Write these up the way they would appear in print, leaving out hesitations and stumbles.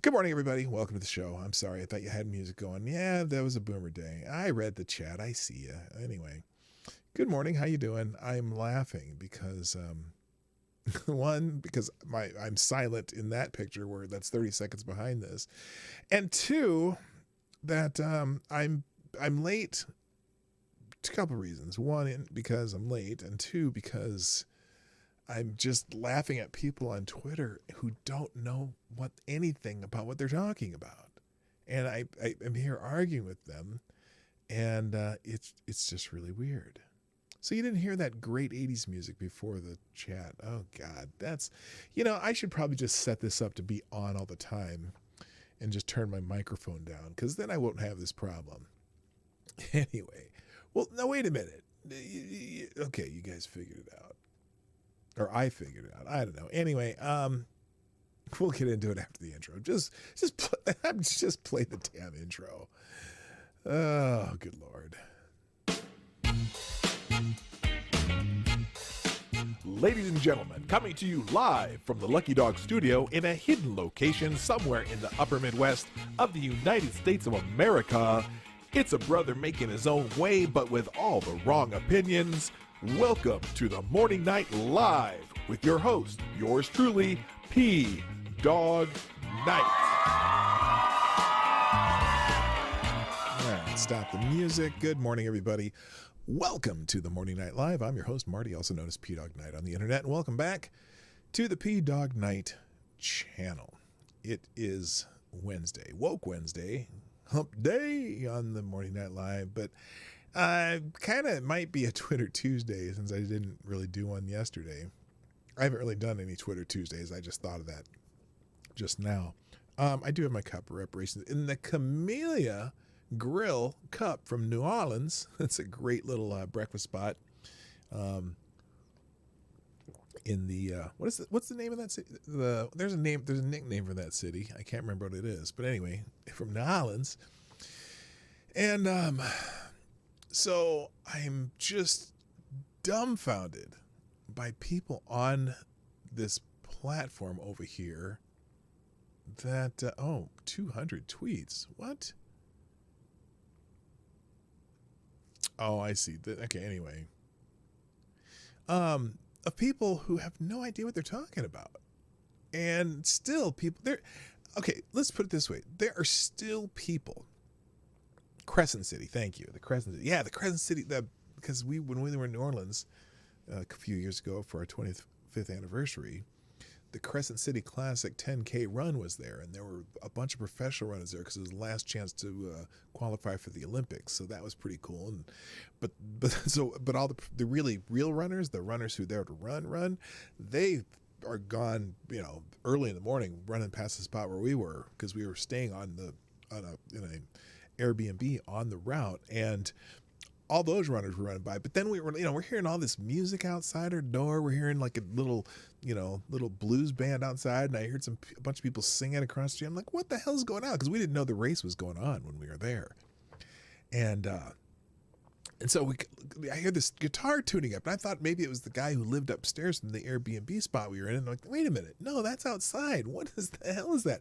Good morning, everybody. Welcome to the show. I'm sorry. I thought you had music going. Yeah, that was a boomer day. I read the chat. I see you. Anyway, good morning. How you doing? I'm laughing because, one, because I'm silent in that picture where that's 30 seconds behind this. And two, that I'm late. A couple reasons. One, because I'm late. And two, because I'm just laughing at people on Twitter who don't know anything about what they're talking about. And I am here arguing with them, and it's just really weird. So you didn't hear that great 80s music before the chat. Oh, God. I should probably just set this up to be on all the time and just turn my microphone down, because then I won't have this problem. Anyway, well, now wait a minute. Okay, you guys figured it out. Or I figured it out. I don't know. Anyway, we'll get into it after the intro. Just play the damn intro. Oh, good Lord. Ladies and gentlemen, coming to you live from the Lucky Dog studio in a hidden location somewhere in the upper Midwest of the United States of America, it's a brother making his own way, but with all the wrong opinions. Welcome to the Morning Night Live with your host, yours truly, PDawg Knight. All right, stop the music. Good morning, everybody. Welcome to the Morning Night Live. I'm your host, Marty, also known as PDawg Knight on the internet, and welcome back to the PDawg Knight Channel. It is Wednesday, Woke Wednesday, hump day on the Morning Night Live, but kind of might be a Twitter Tuesday since I didn't really do one yesterday. I haven't really done any Twitter Tuesdays. I just thought of that just now. I do have my cup of reparations in the Camellia Grill cup from New Orleans. It's a great little breakfast spot. In the what's the name of that city? There's a nickname for that city. I can't remember what it is, but anyway, from New Orleans. And so I'm just dumbfounded by people on this platform over here that, 200 tweets. What? Oh, I see. Okay, anyway. Of people who have no idea what they're talking about. And still people there. Okay, let's put it this way. There are still people. Crescent City, thank you. The Crescent City. Yeah, the Crescent City, because when we were in New Orleans a few years ago for our 25th anniversary, the Crescent City Classic 10K run was there, and there were a bunch of professional runners there because it was the last chance to qualify for the Olympics. So that was pretty cool. And but all the really real runners, the runners who are there to run, they are gone, early in the morning, running past the spot where we were, because we were staying in an Airbnb on the route, and all those runners were running by. But then we're hearing all this music outside our door. We're hearing like a little blues band outside, and I heard a bunch of people singing across the street. I'm like, what the hell's going on? Because we didn't know the race was going on when we were there. And so I hear this guitar tuning up, and I thought maybe it was the guy who lived upstairs in the Airbnb spot we were in. And I'm like, wait a minute, no, that's outside. What the hell is that?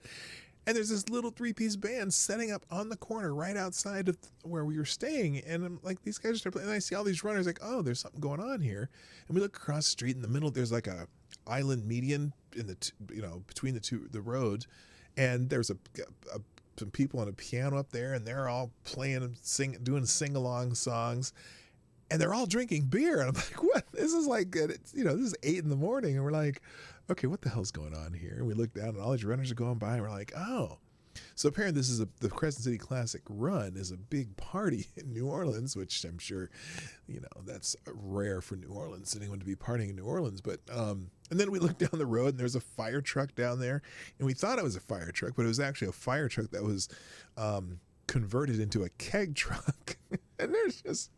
And there's this little 3-piece band setting up on the corner right outside of where we were staying. And I'm like, these guys are playing. And I see all these runners like, oh, there's something going on here. And we look across the street in the middle. There's like a island median in the between the roads. And there's some people on a piano up there, and they're all playing and doing sing-along songs. And they're all drinking beer. And I'm like, what? This is like, this is 8 in the morning. And we're like, okay, what the hell's going on here? And we look down, and all these runners are going by, and we're like, oh. So apparently this is the Crescent City Classic run is a big party in New Orleans, which I'm sure, that's rare for New Orleans, anyone to be partying in New Orleans. But and then we look down the road, and there's a fire truck down there, and we thought it was a fire truck, but it was actually a fire truck that was converted into a keg truck. And there's just,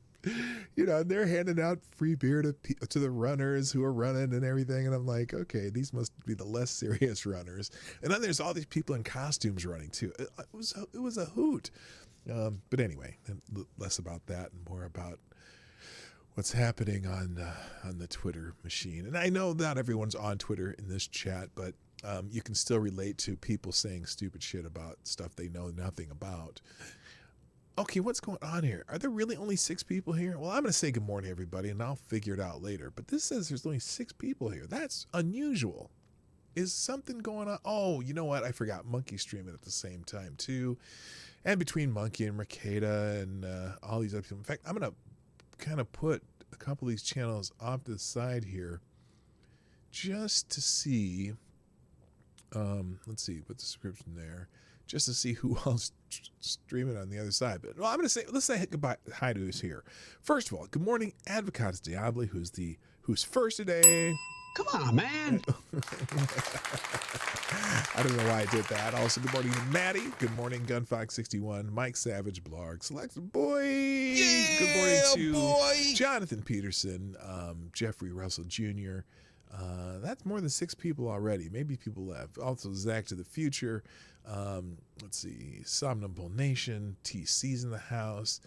they're handing out free beer to the runners who are running and everything. And I'm like, okay, these must be the less serious runners. And then there's all these people in costumes running too. It was a hoot. But anyway, less about that and more about what's happening on the Twitter machine. And I know not everyone's on Twitter in this chat, but you can still relate to people saying stupid shit about stuff they know nothing about. Okay, what's going on here? Are there really only 6 people here? Well, I'm going to say good morning, everybody, and I'll figure it out later. But this says there's only 6 people here. That's unusual. Is something going on? Oh, you know what? I forgot. Monkey's streaming at the same time, too. And between Monkey and Mercada and all these other people. In fact, I'm going to kind of put a couple of these channels off to the side here just to see. Let's see, put the description there. Just to see who else streaming on the other side. But well, I'm going to say, let's say goodbye, hi to who's here. First of all, good morning, Advocates Diablo, who's first today. Come on, man. I don't know why I did that. Also, good morning, Maddie. Good morning, Gunfox61, Mike Savage, Blarg, Select Boy. Yeah, good morning to boy. Jonathan Peterson, Jeffrey Russell Jr. That's more than 6 people already. Maybe people left. Also, Zach to the Future. Let's see, Somnambule Nation, TC's in the house.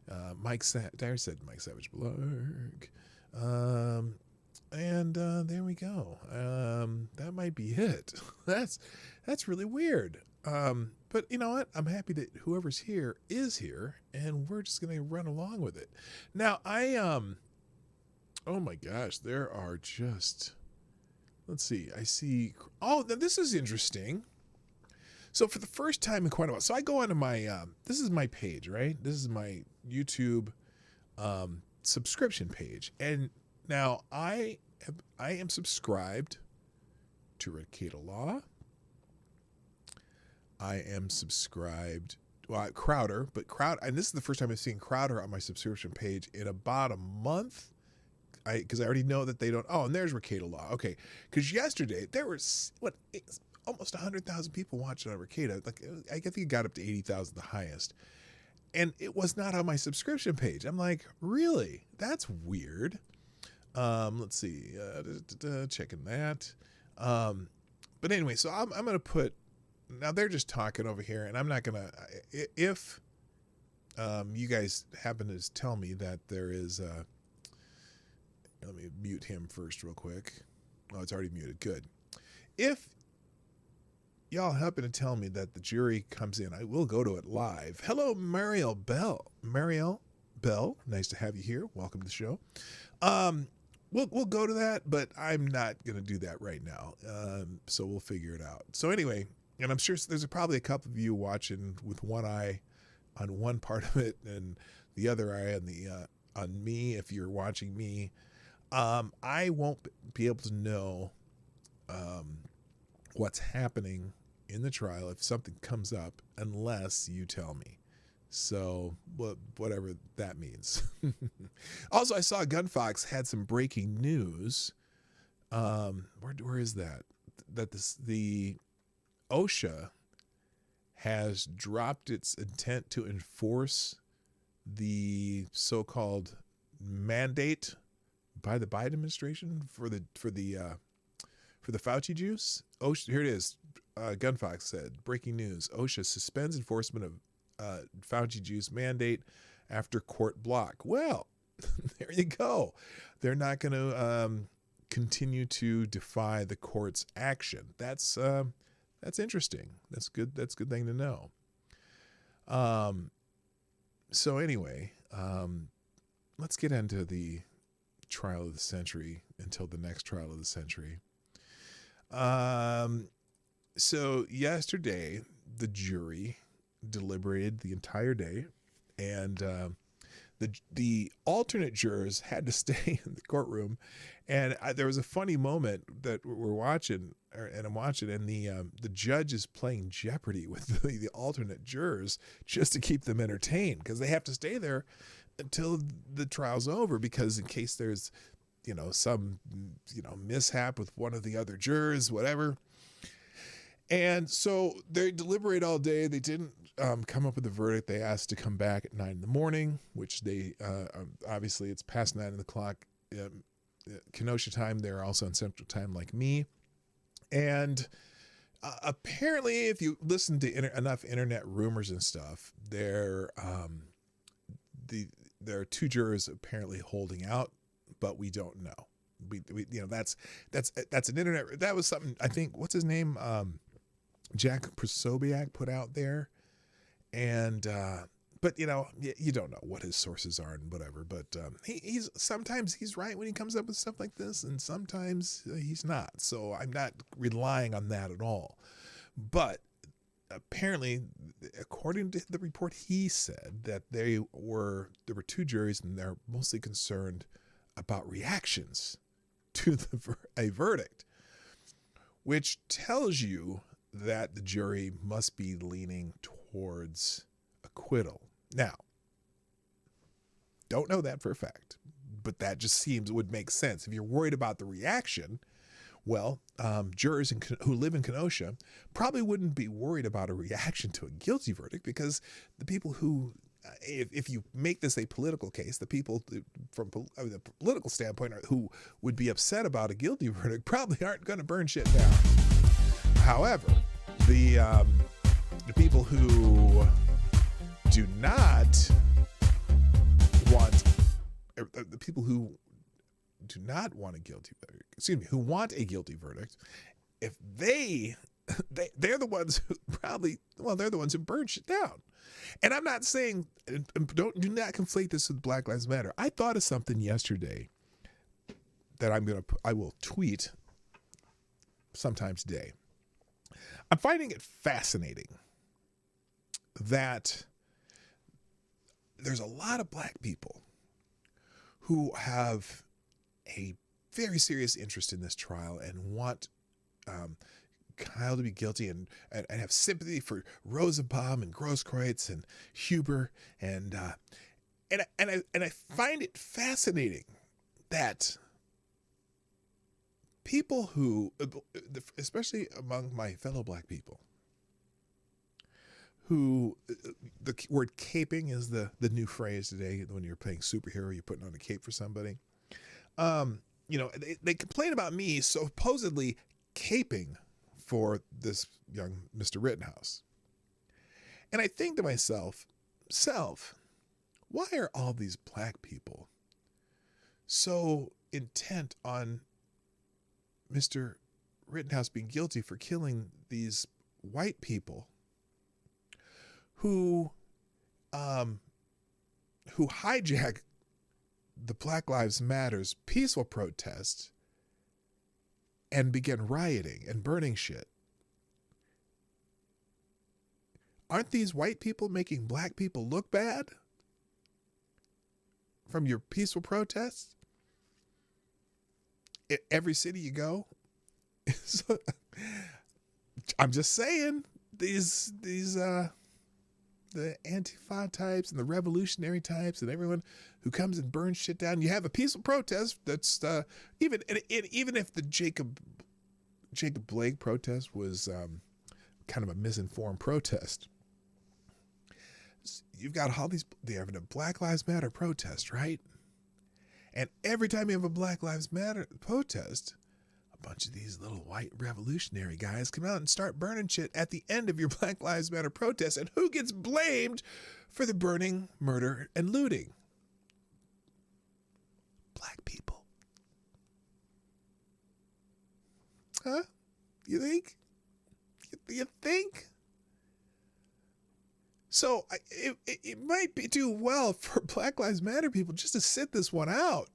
Dare said Mike Savage Blarg. And there we go. That might be it. That's really weird. But you know what? I'm happy that whoever's here is here, and we're just gonna run along with it. Now, oh my gosh, there are just. Let's see. I see. Oh, now this is interesting. So for the first time in quite a while, so I go onto my. This is my page, right? This is my YouTube subscription page, and now I am subscribed to Mercada Law. I am subscribed, well, Crowder, and this is the first time I've seen Crowder on my subscription page in about a month. Because I already know that they don't. Oh, and there's Mercada Law. Okay, because yesterday there was almost 100,000 people watching on Mercada. Like I think it got up to 80,000, the highest, and it was not on my subscription page. I'm like, really? That's weird. Let's see. Checking that. But anyway, so I'm gonna put. Now they're just talking over here, and I'm not gonna. If you guys happen to tell me that there is. Let me mute him first real quick. Oh, it's already muted. Good. If y'all happen to tell me that the jury comes in, I will go to it live. Hello, Mariel Bell. Mariel Bell, nice to have you here. Welcome to the show. We'll go to that, but I'm not going to do that right now. So we'll figure it out. So anyway, and I'm sure there's probably a couple of you watching with one eye on one part of it and the other eye on on me if you're watching me. I won't be able to know what's happening in the trial if something comes up unless you tell me. So whatever that means. Also, I saw Gunfox had some breaking news. Where is that? That the OSHA has dropped its intent to enforce the so-called mandate by the Biden administration for the Fauci juice. OSHA, here it is. Gunfox said, breaking news: OSHA suspends enforcement of Fauci juice mandate after court block. Well, there you go. They're not going to continue to defy the court's action. That's interesting. That's good. That's a good thing to know. So anyway, let's get into the trial of the century until the next trial of the century. So yesterday, the jury deliberated the entire day, and the alternate jurors had to stay in the courtroom. And there was a funny moment that we're watching, and I'm watching, and the judge is playing Jeopardy with the alternate jurors just to keep them entertained, because they have to stay there until the trial's over, because in case there's some mishap with one of the other jurors, whatever. And so they deliberate all day. They didn't come up with a verdict. They asked to come back at 9 in the morning, which they obviously it's past 9 o'clock Kenosha time. They're also on Central Time like me. And apparently, if you listen to enough internet rumors and stuff, there are 2 jurors apparently holding out, but we don't know. we that's an internet. That was something, I think, what's his name? Jack Prosobiec put out there. And, but you don't know what his sources are and whatever, but he's sometimes he's right when he comes up with stuff like this, and sometimes he's not. So I'm not relying on that at all. But apparently, according to the report, he said that there were two juries, and they're mostly concerned about reactions to a verdict, which tells you that the jury must be leaning towards acquittal. Now, don't know that for a fact, but that just would make sense. If you're worried about the reaction, well, jurors who live in Kenosha probably wouldn't be worried about a reaction to a guilty verdict, because the people who, if you make this a political case, the people from the political standpoint who would be upset about a guilty verdict probably aren't going to burn shit down. However, the people who do not want, the people who do not want a guilty verdict, who want a guilty verdict, if they're the ones who they're the ones who burn shit down. And I'm not saying, do not conflate this with Black Lives Matter. I thought of something yesterday that I will tweet sometime today. I'm finding it fascinating that there's a lot of black people who have a very serious interest in this trial and want Kyle to be guilty, and have sympathy for Rosenbaum and Grosskreutz and Huber, and I find it fascinating that people who, especially among my fellow black people, who the word caping is the new phrase today. When you're playing superhero, you're putting on a cape for somebody. They complain about me supposedly caping for this young Mr. Rittenhouse. And I think to myself, why are all these black people so intent on Mr. Rittenhouse being guilty for killing these white people who hijack the Black Lives Matter's peaceful protest and begin rioting and burning shit? Aren't these white people making black people look bad from your peaceful protests? In every city you go. So, I'm just saying, these the Antifa types and the revolutionary types and everyone who comes and burns shit down. You have a peaceful protest that's even if the Jacob Blake protest was kind of a misinformed protest. You've got all these, they're having a Black Lives Matter protest, right? And every time you have a Black Lives Matter protest, a bunch of these little white revolutionary guys come out and start burning shit at the end of your Black Lives Matter protest. And who gets blamed for the burning, murder, and looting? Black people. Huh? You think? You think? So it might do well for Black Lives Matter people just to sit this one out,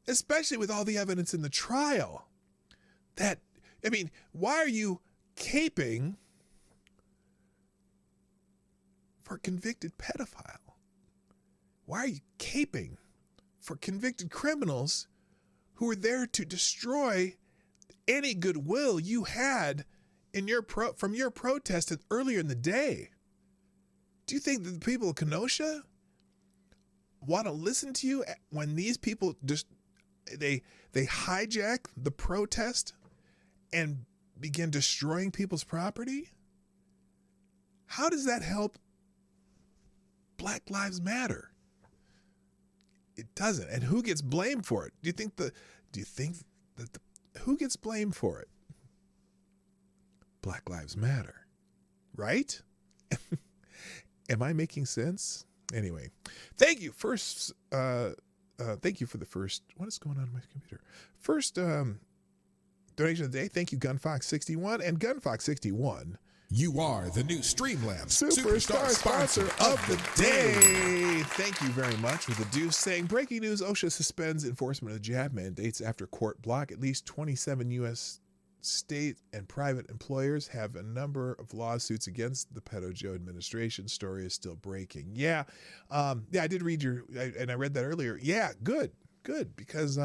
especially with all the evidence in the trial. Why are you caping for a convicted pedophile? Why are you caping for convicted criminals who are there to destroy any goodwill you had in from your protest earlier in the day? Do you think that the people of Kenosha want to listen to you when these people just they hijack the protest and begin destroying people's property? How does that help Black Lives Matter? It doesn't. And who gets blamed for it? Do you think that who gets blamed for it? Black Lives Matter, right? Am I making sense? Anyway, thank you. First Thank you for the first. What is going on my computer? First donation of the day. Thank you, GunFox61 and GunFox61. You are the new Streamlabs Superstar sponsor of the day. Thank you very much. With the Deuce saying, breaking news, OSHA suspends enforcement of jab mandates after court block. At least 27 U.S. state and private employers have a number of lawsuits against the Pedo Joe administration. Story is still breaking. Yeah. I did read and I read that earlier. Yeah, good, because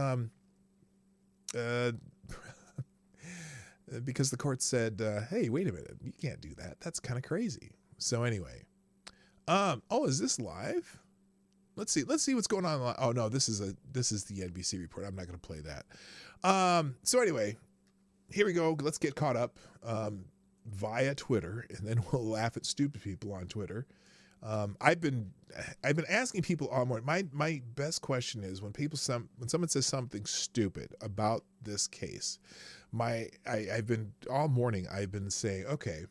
because the court said, hey, wait a minute, you can't do that. That's kind of crazy. So anyway, is this live? Let's see what's going on. Oh no, this is the NBC report. I'm not going to play that. So anyway, here we go. Let's get caught up via Twitter, and then we'll laugh at stupid people on Twitter. I've been asking people all morning. My best question is when someone says something stupid about this case. I've been all morning. I've been saying, okay,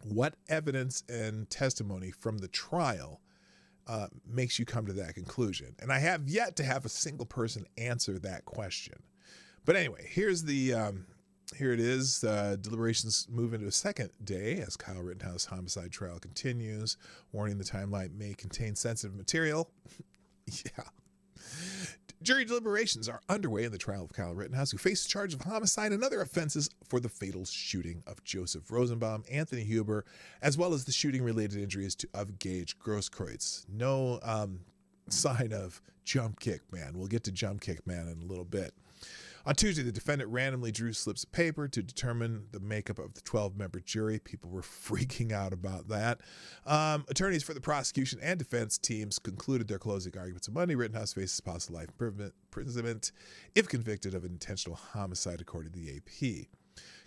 what evidence and testimony from the trial makes you come to that conclusion? And I have yet to have a single person answer that question. But anyway, here it is. Deliberations move into a second day as Kyle Rittenhouse homicide trial continues. Warning: the timeline may contain sensitive material. Yeah. Jury deliberations are underway in the trial of Kyle Rittenhouse, who faces charges of homicide and other offenses for the fatal shooting of Joseph Rosenbaum, Anthony Huber, as well as the shooting-related injuries of Gage Grosskreutz. No sign of Jump Kick Man. We'll get to Jump Kick Man in a little bit. On Tuesday, the defendant randomly drew slips of paper to determine the makeup of the 12-member jury. People were freaking out about that. Attorneys for the prosecution and defense teams concluded their closing arguments on Monday. Rittenhouse faces possible life imprisonment if convicted of intentional homicide, according to the AP.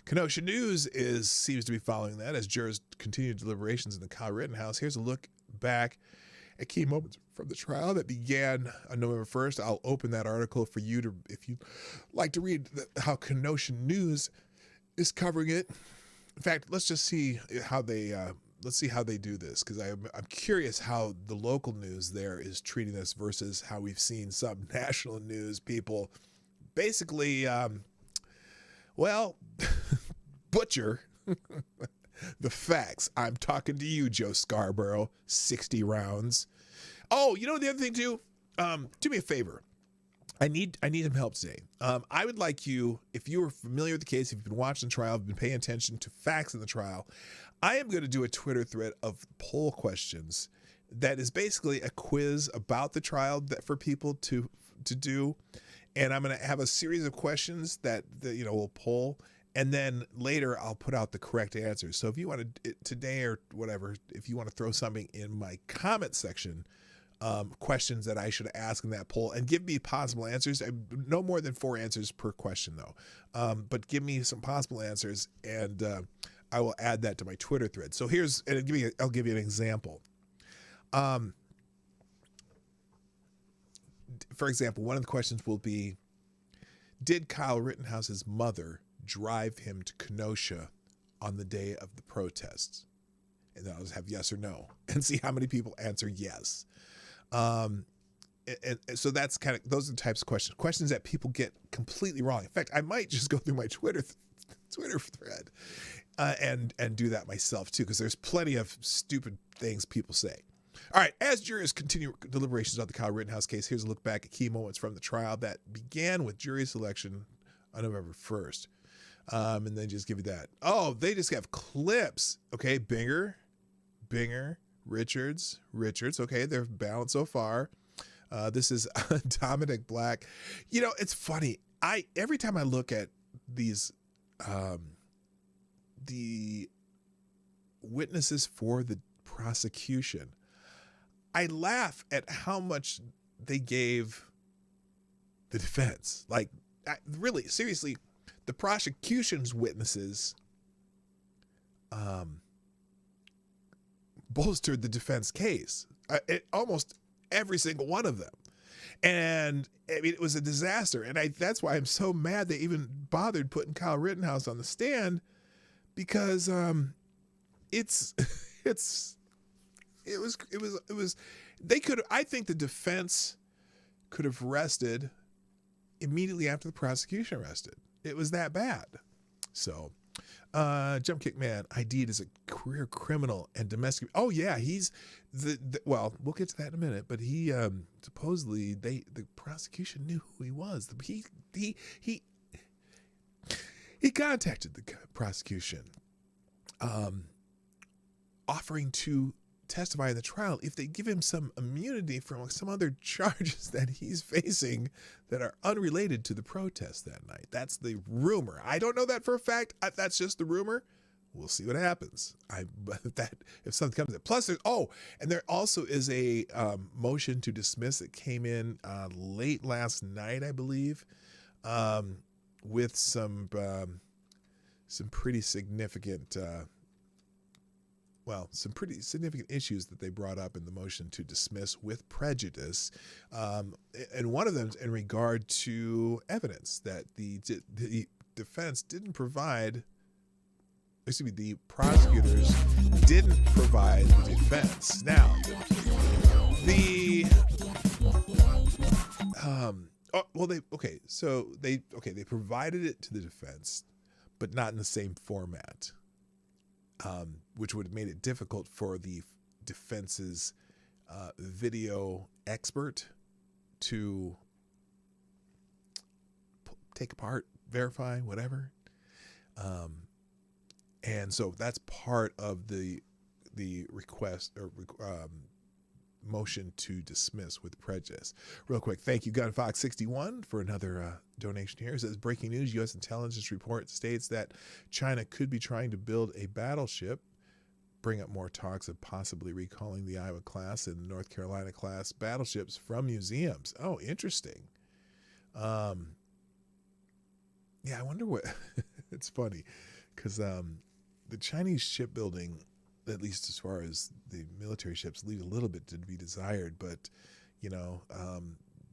Kenosha News seems to be following that as jurors continue deliberations in the Kyle Rittenhouse. Here's a look back at key moments from the trial that began on November 1st. I'll open that article for you to, if you'd like to read how Kenosha News is covering it. In fact, let's just see how they do this, because I'm curious how the local news there is treating this versus how we've seen some national news people basically, butcher the facts. I'm talking to you, Joe Scarborough, 60 rounds. Oh, you know the other thing too? Do me a favor. I need some help today. I would like you, if you are familiar with the case, if you've been watching the trial, if you've been paying attention to facts in the trial, I am going to do a Twitter thread of poll questions that is basically a quiz about the trial that for people to do. And I'm going to have a series of questions that we'll poll. And then later I'll put out the correct answers. So if you want to today or whatever, if you want to throw something in my comment section, questions that I should ask in that poll and give me possible answers. No more than 4 answers per question though. But give me some possible answers and I will add that to my Twitter thread. So I'll give you an example. For example, one of the questions will be, did Kyle Rittenhouse's mother drive him to Kenosha on the day of the protests? And then I'll just have yes or no and see how many people answer yes. And so that's those are the types of questions that people get completely wrong. In fact, I might just go through my Twitter thread and do that myself too, because there's plenty of stupid things people say. All right, as jurors continue deliberations on the Kyle Rittenhouse case, here's a look back at key moments from the trial that began with jury selection on November 1st. And then just give you that. Oh, they just have clips. Okay, Binger, Richards. Okay, they're balanced so far. This is Dominic Black. You know, it's funny. Every time I look at these, the witnesses for the prosecution, I laugh at how much they gave the defense. Like, really, seriously, the prosecution's witnesses bolstered the defense case. Almost every single one of them. And I mean, it was a disaster. And that's why I'm so mad they even bothered putting Kyle Rittenhouse on the stand, because it was they could, I think the defense could have rested immediately after the prosecution arrested. It was that bad. So, Jump Kick Man, ID'd as a career criminal and domestic. Oh yeah, he's well, we'll get to that in a minute. But he supposedly the prosecution knew who he was. He contacted the prosecution, offering to testify in the trial if they give him some immunity from some other charges that he's facing that are unrelated to the protest that night. That's the rumor. I don't know that for a fact. That's just the rumor. We'll see what happens. If something comes in. Plus, and there also is a motion to dismiss that came in late last night, I believe, with some pretty significant. Some pretty significant issues that they brought up in the motion to dismiss with prejudice. And one of them is in regard to evidence that the defense didn't provide, the prosecutors didn't provide the defense. Now, they provided it to the defense, but not in the same format. Which would have made it difficult for the defense's video expert to take apart, verify, whatever. And so that's part of the request or motion to dismiss with prejudice. Real quick, thank you, GunFox61, for another donation here. It says, breaking news, U.S. intelligence report states that China could be trying to build a battleship, bring up more talks of possibly recalling the Iowa class and the North Carolina class battleships from museums. Oh, interesting. Yeah, I wonder what, it's funny, because the Chinese shipbuilding, at least as far as the military ships, leave a little bit to be desired, but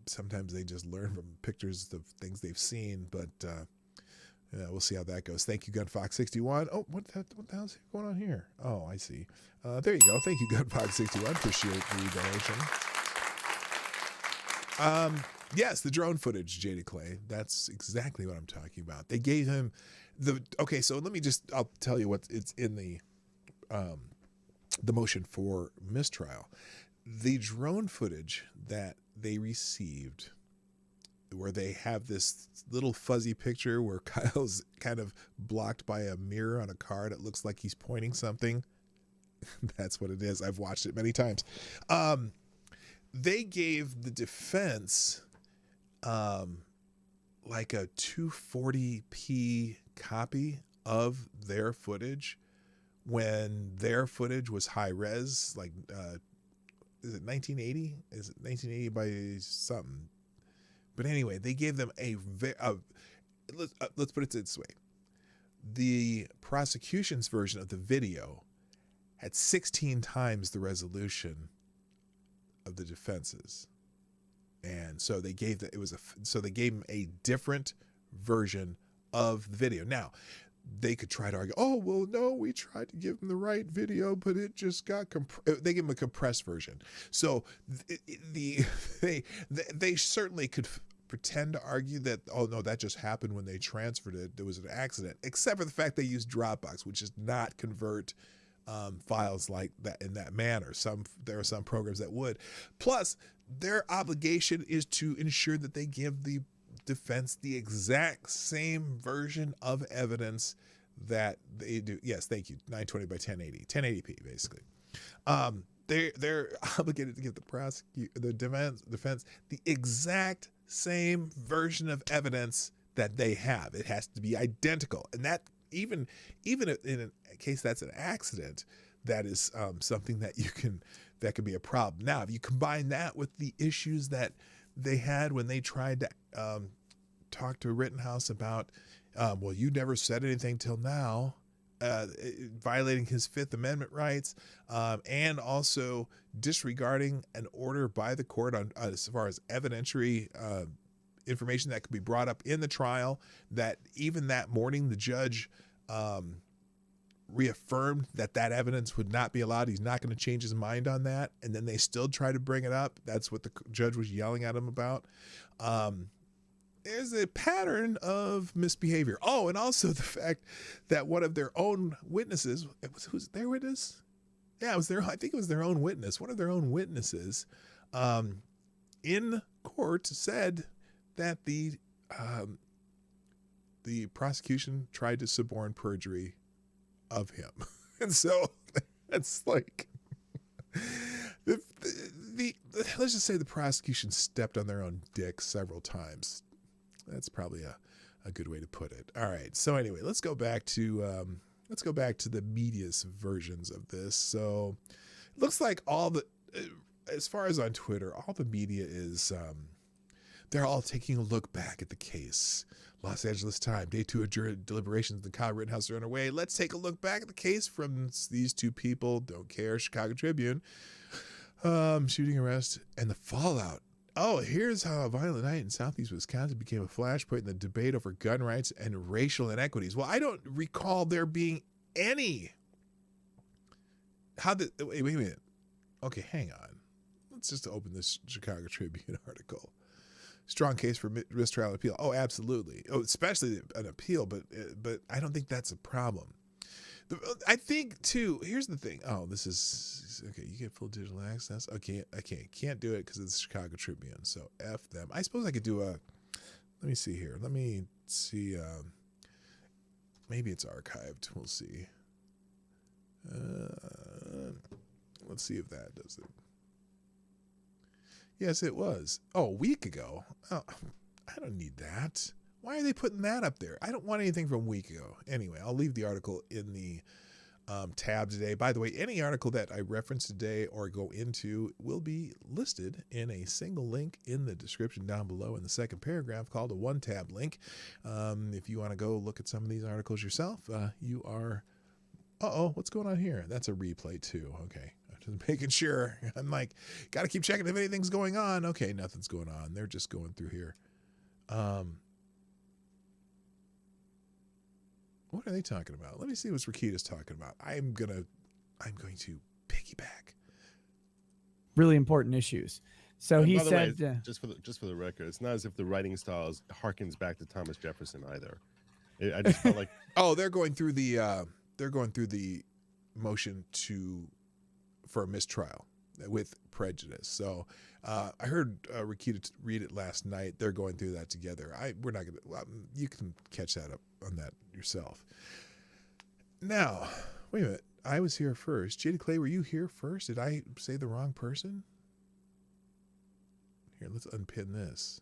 sometimes they just learn from pictures of things they've seen. But we'll see how that goes. Thank you, GunFox61. Oh, what the hell's going on here? Oh, I see. There you go. Thank you, GunFox61. Appreciate the donation. Yes, the drone footage, Jada Clay. That's exactly what I'm talking about. They gave him okay, so I'll tell you what it's in the motion for mistrial. The drone footage that they received, where they have this little fuzzy picture where Kyle's kind of blocked by a mirror on a car that looks like he's pointing something. That's what it is. I've watched it many times. They gave the defense like a 240p copy of their footage when their footage was high res, like is it 1980? Is it 1980 by something? But anyway, they gave them let's put it this way. The prosecution's version of the video had 16 times the resolution of the defense's. And so they gave they gave him a different version of the video. Now, they could try to argue, oh, well, no, we tried to give him the right video, but it just got they gave him a compressed version. So they certainly could pretend to argue that, oh, no, that just happened when they transferred it. There was an accident, except for the fact they used Dropbox, which does not convert files like that in that manner. There are some programs that would. Plus, their obligation is to ensure that they give the defense the exact same version of evidence that they do. Yes, thank you. 920 by 1080, 1080p basically. They're obligated to give the defense the exact same version of evidence that they have. It has to be identical, and that even in a case that's an accident, that is something that that could be a problem. Now, if you combine that with the issues that they had when they tried to talk to Rittenhouse about, well, you never said anything till now, violating his Fifth Amendment rights, and also disregarding an order by the court on as far as evidentiary information that could be brought up in the trial, that even that morning the judge reaffirmed that evidence would not be allowed. He's not going to change his mind on that. And then they still try to bring it up. That's what the judge was yelling at him about. There's a pattern of misbehavior. Oh, and also the fact that one of their own witnesses, who's their witness? Yeah, I think it was their own witness. One of their own witnesses in court said that the prosecution tried to suborn perjury of him. And so that's like let's just say the prosecution stepped on their own dick several times. That's probably a good way to put it. All right. So anyway, let's go back to the media's versions of this. So it looks like as far as on Twitter, all the media is they're all taking a look back at the case. Los Angeles Times, day 2 of jury deliberations in the Kyle Rittenhouse are underway. Let's take a look back at the case from these two people. Don't care. Chicago Tribune, shooting arrest and the fallout. Oh, here's how a violent night in Southeast Wisconsin became a flashpoint in the debate over gun rights and racial inequities. Well, I don't recall there being any. Wait a minute. Okay, hang on. Let's just open this Chicago Tribune article. Strong case for mistrial and appeal. Oh, absolutely. Oh, especially an appeal, but I don't think that's a problem. I think too. Here's the thing. Oh, this is okay. You get full digital access. Okay, I can't do it because it's Chicago Tribune. So F them. I suppose I could do a. Let me see here. Let me see. Maybe it's archived. We'll see. Let's see if that does it. Yes, it was. Oh, a week ago. Oh, I don't need that. Why are they putting that up there? I don't want anything from a week ago. Anyway, I'll leave the article in the tab today. By the way, any article that I reference today or go into will be listed in a single link in the description down below in the second paragraph called a one-tab link. If you want to go look at some of these articles yourself, you are... Uh-oh, what's going on here? That's a replay too. Okay. Just making sure. I'm like, got to keep checking if anything's going on. Okay, nothing's going on. They're just going through here. What are they talking about? Let me see what Rakita's talking about. I'm going to piggyback. Really important issues. So he said, way, just for the record, it's not as if the writing style harkens back to Thomas Jefferson either. I just felt like they're going through the motion for a mistrial with prejudice. So I heard Rakita read it last night. They're going through that together. We're not going to. You can catch that up on that yourself. Now, wait a minute. I was here first. Jada Clay, were you here first? Did I say the wrong person? Here, let's unpin this.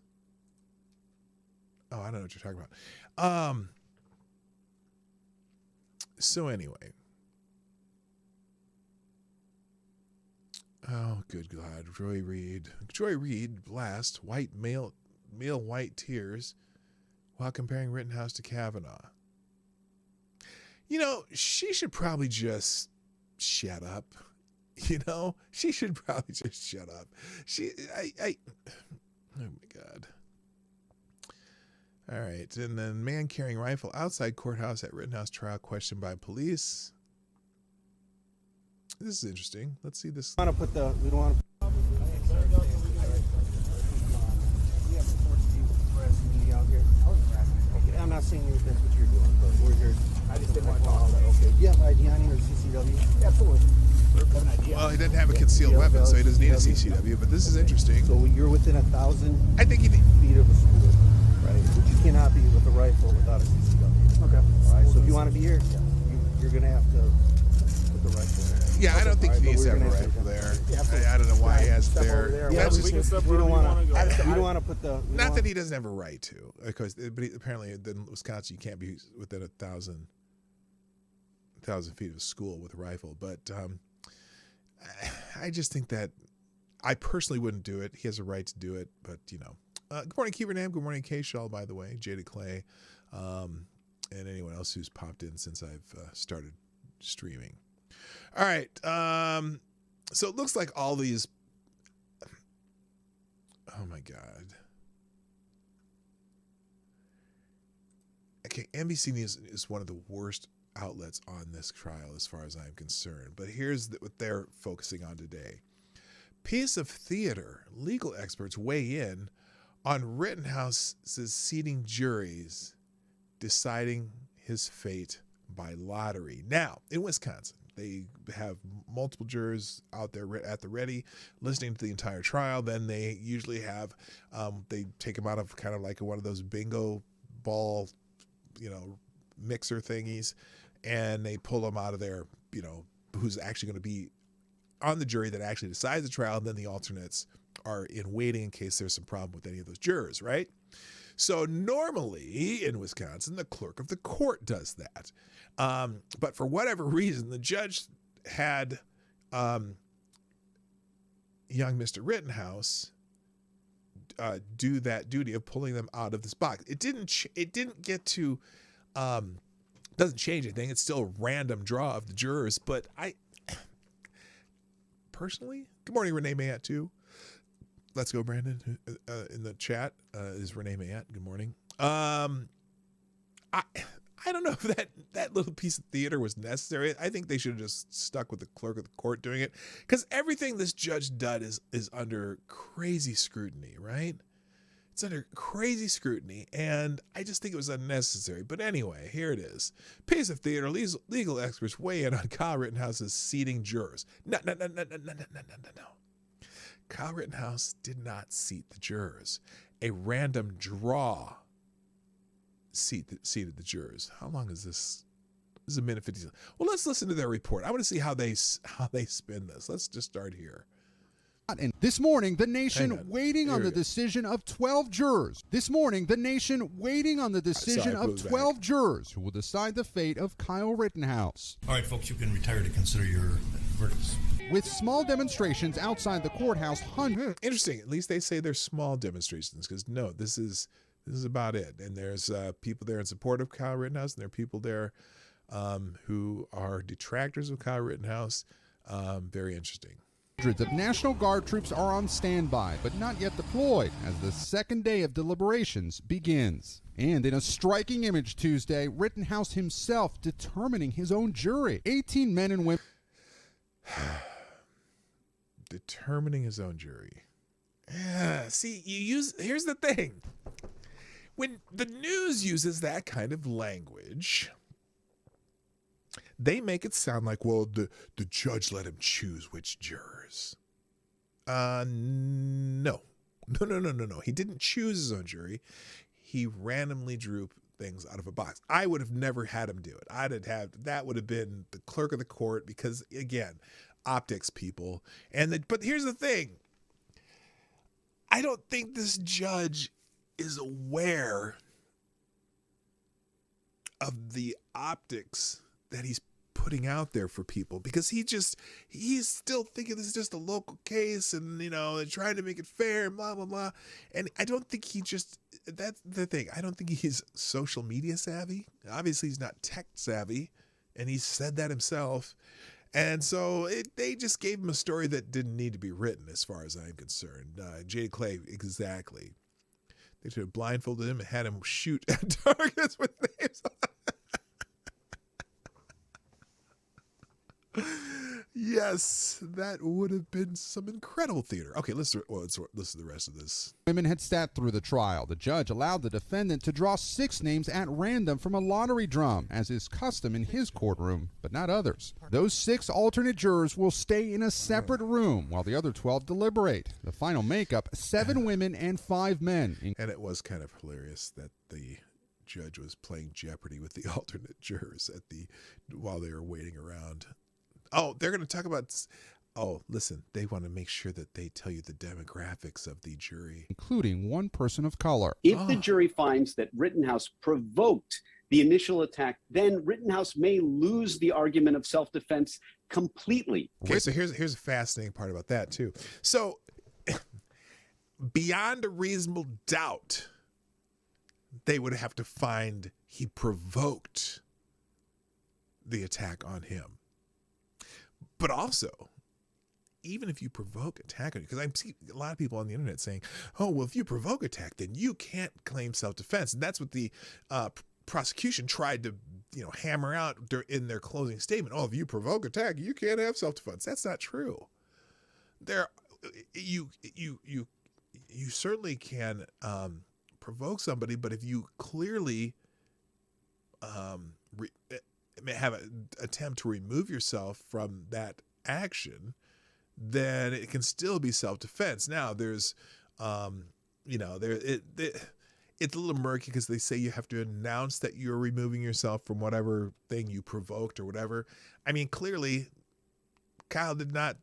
Oh, I don't know what you're talking about. So anyway. Oh, good God. Joy Reid blasts white male white tears while comparing Rittenhouse to Kavanaugh. You know, she should probably just shut up. You know, she should probably just shut up. Oh my God. All right. And then man carrying rifle outside courthouse at Rittenhouse trial questioned by police. This is interesting. Let's see this. We don't want to. We have reports to you with the press and media out here. Okay, I'm not saying that's what you're doing, but we're here. I just didn't want to call that. Okay. Do you have ID on you or CCW? Absolutely. Well, he doesn't have a concealed weapon, so he doesn't need a CCW, but this is interesting. So you're within 1,000 I think feet of a school, right? But you cannot be with a rifle without a CCW. Okay. All right, so if you want to be here, you're going to have to put the rifle there. Yeah, I don't think he needs to have a rifle there. I don't know why he has it there. Yeah, That's we just, don't want to put the... not that he doesn't have a right to, because apparently in Wisconsin you can't be within 1,000 feet of a school with a rifle. But I just think that I personally wouldn't do it. He has a right to do it, but you know. Good morning, Keevernam. Good morning, K-Shaw, by the way. Jada Clay, and anyone else who's popped in since I've started streaming. All right. So it looks like all these. Oh my God. Okay, NBC News is one of the worst outlets on this trial as far as I'm concerned. But here's what they're focusing on today. Piece of theater. Legal experts weigh in on Rittenhouse's seating juries deciding his fate by lottery. Now, in Wisconsin, they have multiple jurors out there at the ready listening to the entire trial. Then they usually have, they take them out of kind of like one of those bingo ball, mixer thingies, and they pull them out of there, who's actually going to be on the jury that actually decides the trial. And then the alternates are in waiting in case there's some problem with any of those jurors, right? So normally in Wisconsin, the clerk of the court does that. But for whatever reason, the judge had young Mr. Rittenhouse do that duty of pulling them out of this box. It didn't get to, doesn't change anything. It's still a random draw of the jurors. But I personally, good morning, Renee Mayat too. Let's go, Brandon. In the chat is Renee Mayat. Good morning. I don't know if that little piece of theater was necessary. I think they should have just stuck with the clerk of the court doing it, because everything this judge does is under crazy scrutiny, right? It's under crazy scrutiny, and I just think it was unnecessary. But anyway, here it is. Piece of theater. Legal experts weigh in on Kyle Rittenhouse's seating jurors. No. Kyle Rittenhouse did not seat the jurors. A random draw seated the jurors. How long is this? This is a minute 50. Well, let's listen to their report. I want to see how they spin this. Let's just start here. And this morning, the nation waiting on the decision of 12 jurors. This morning, the nation waiting on the decision of 12 jurors who will decide the fate of Kyle Rittenhouse. All right, folks, you can retire to consider your verdicts. With small demonstrations outside the courthouse, Interesting. At least they say they're small demonstrations, because no, this is about it. And there's people there in support of Kyle Rittenhouse, and there are people there who are detractors of Kyle Rittenhouse. Very interesting. Hundreds of National Guard troops are on standby, but not yet deployed, as the second day of deliberations begins. And in a striking image Tuesday, Rittenhouse himself determining his own jury. 18 men and women. Determining his own jury. See, here's the thing. When the news uses that kind of language, they make it sound like, well, the judge let him choose which jurors. No. He didn't choose his own jury. He randomly drew things out of a box. I would have never had him do it. That would have been the clerk of the court, because again, optics, people. But here's the thing. I don't think this judge is aware of the optics that he's putting out there for people, because he's still thinking this is just a local case, and they're trying to make it fair and blah blah blah. And I don't think that's the thing. I don't think he's social media savvy. Obviously he's not tech savvy, and he said that himself. And so they just gave him a story that didn't need to be written, as far as I'm concerned. Jay Clay, exactly. They should have blindfolded him and had him shoot at targets with names on. Yes, that would have been some incredible theater. Okay, let's listen to the rest of this. Women had sat through the trial. The judge allowed the defendant to draw 6 names at random from a lottery drum, as is custom in his courtroom, but not others. Those 6 alternate jurors will stay in a separate room while the other 12 deliberate. The final makeup, 7 women and 5 men. And it was kind of hilarious that the judge was playing Jeopardy with the alternate jurors while they were waiting around. Oh, they're going to talk about. Oh, listen, they want to make sure that they tell you the demographics of the jury, including one person of color. If the jury finds that Rittenhouse provoked the initial attack, then Rittenhouse may lose the argument of self-defense completely. Okay, so here's a fascinating part about that too. So, beyond a reasonable doubt, they would have to find he provoked the attack on him. But also, even if you provoke attack on you, because I see a lot of people on the internet saying, oh, well, if you provoke attack, then you can't claim self-defense. And that's what the prosecution tried to hammer out in their closing statement. Oh, if you provoke attack, you can't have self-defense. That's not true. You certainly can provoke somebody, but if you clearly have an attempt to remove yourself from that action, then it can still be self-defense. Now, there's, it's a little murky because they say you have to announce that you're removing yourself from whatever thing you provoked or whatever. I mean, clearly, Kyle did not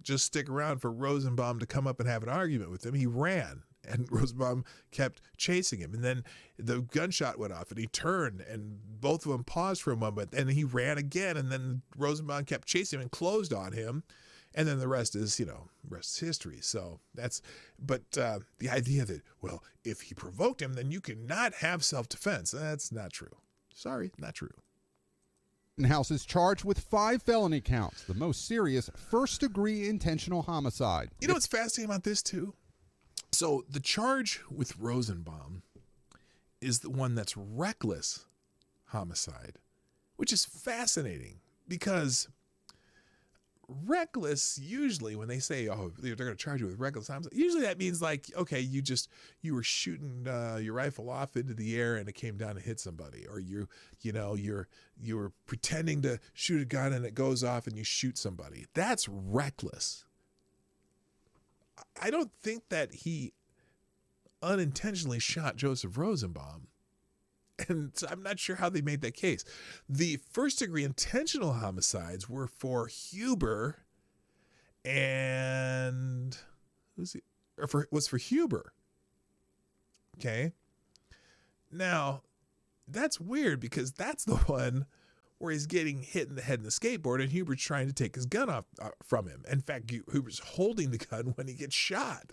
just stick around for Rosenbaum to come up and have an argument with him. He ran, and Rosenbaum kept chasing him. And then the gunshot went off, and he turned, and both of them paused for a moment, and he ran again, and then Rosenbaum kept chasing him and closed on him. And then the rest is, rest is history. So but the idea that, well, if he provoked him, then you cannot have self-defense. That's not true. Sorry, not true. Rittenhouse is charged with 5 felony counts, the most serious first-degree intentional homicide. You know what's fascinating about this, too? So the charge with Rosenbaum is the one that's reckless homicide, which is fascinating because reckless, usually when they say, oh, they're going to charge you with reckless homicide, usually that means okay, you were shooting your rifle off into the air and it came down and hit somebody, or you were pretending to shoot a gun and it goes off and you shoot somebody. That's reckless. I don't think that he unintentionally shot Joseph Rosenbaum. And so I'm not sure how they made that case. The first degree intentional homicides were for Huber and was for Huber. Okay. Now that's weird because that's the one where he's getting hit in the head in the skateboard and Huber's trying to take his gun off from him. In fact, Huber's holding the gun when he gets shot.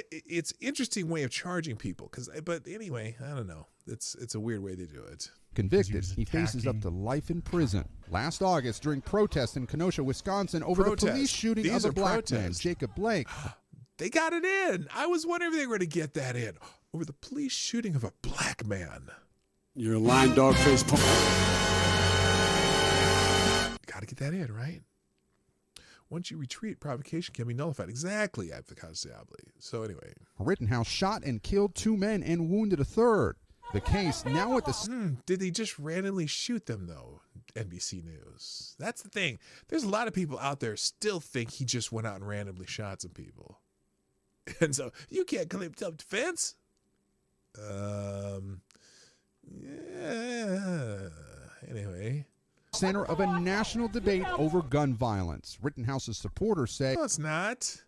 It's an interesting way of charging people but anyway, I don't know. It's a weird way to do it. Convicted, he faces up to life in prison. Last August, during protests in Kenosha, Wisconsin, over the police shooting of a black man, Jacob Blake. They got it in. I was wondering if they were going to get that in. Over the police shooting of a black man. You're a lying dog face. Got to get that in, right? Once you retreat, provocation can be nullified. Exactly, advocably. So anyway. Rittenhouse shot and killed 2 men and wounded a third. The case now at the... Did they just randomly shoot them, though? NBC News. That's the thing. There's a lot of people out there still think he just went out and randomly shot some people. And so, you can't claim self-defense? Yeah. Anyway... Center of a national debate over gun violence. Rittenhouse's supporters say... No, it's not.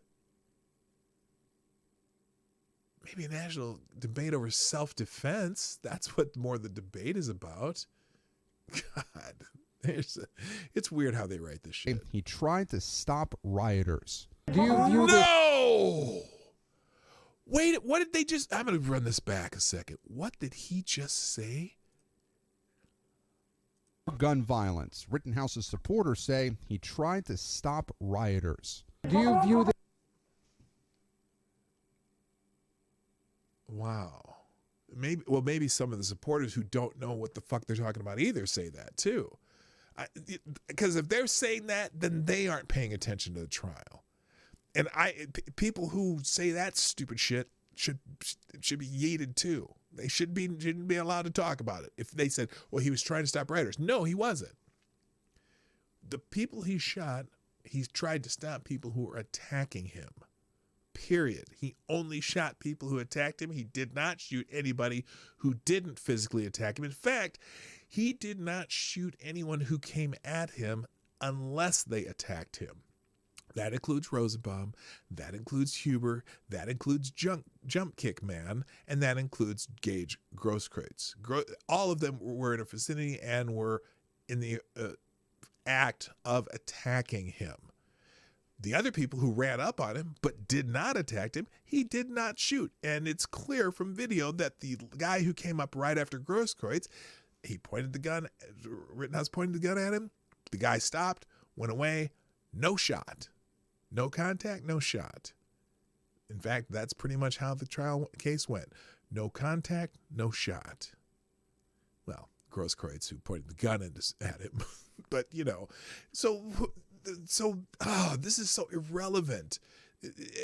Maybe a national debate over self-defense. That's what more the debate is about. God, it's weird how they write this shit. He tried to stop rioters. Do you view No! Wait, what did they just... I'm going to run this back a second. What did he just say? Gun violence. Rittenhouse's supporters say he tried to stop rioters. Do you view the... Wow. Maybe some of the supporters who don't know what the fuck they're talking about either say that too. Because if they're saying that, then they aren't paying attention to the trial. And people who say that stupid shit should be yeeted too. They shouldn't be allowed to talk about it. If they said, well, he was trying to stop rioters. No, he wasn't. The people he shot, he's tried to stop people who were attacking him. Period. He only shot people who attacked him. He did not shoot anybody who didn't physically attack him. In fact, he did not shoot anyone who came at him unless they attacked him. That includes Rosenbaum, that includes Huber, that includes Jump Kick Man, and that includes Gage Grosskreutz. All of them were in a vicinity and were in the act of attacking him. The other people who ran up on him but did not attack him, he did not shoot. And it's clear from video that the guy who came up right after Grosskreutz, he pointed the gun, Rittenhouse pointed the gun at him, the guy stopped, went away, no shot. No contact, no shot. In fact, that's pretty much how the trial case went. No contact, no shot. Well, Grosskreutz who pointed the gun at him. But, you know, so this is so irrelevant.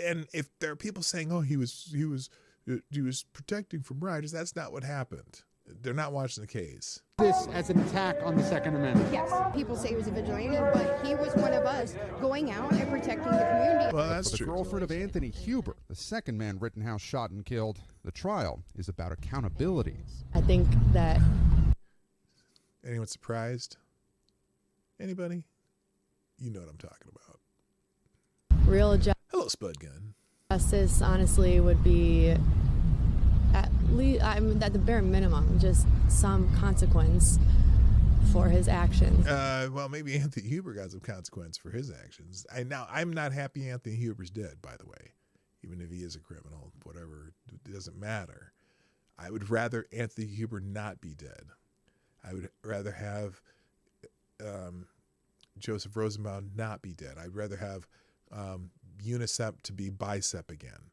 And if there are people saying, oh, he was protecting from rioters, that's not what happened. They're not watching the case. This as an attack on the Second Amendment. Yes, people say he was a vigilante, but he was one of us going out and protecting the community. Well, that's For the true. girlfriend of Anthony Huber, the second man Rittenhouse shot and killed, the trial is about accountability. I think that... Anyone surprised? Anybody? You know what I'm talking about. Real Hello, Spud Gun. justice, honestly, would be at least, at the bare minimum, just some consequence for his actions. Well, maybe Anthony Huber got some consequence for his actions. I'm not happy Anthony Huber's dead, by the way. Even if he is a criminal, whatever, it doesn't matter. I would rather Anthony Huber not be dead. I would rather have Joseph Rosenbaum not be dead. I'd rather have Unicep to be Bicep again.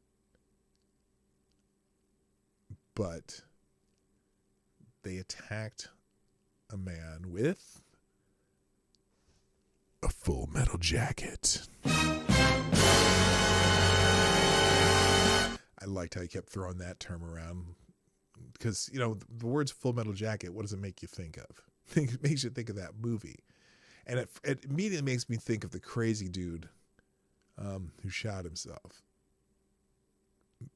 But they attacked a man with a Full Metal Jacket. I liked how he kept throwing that term around because, you know, the words Full Metal Jacket, what does it make you think of? It makes you think of that movie. And it immediately makes me think of the crazy dude who shot himself.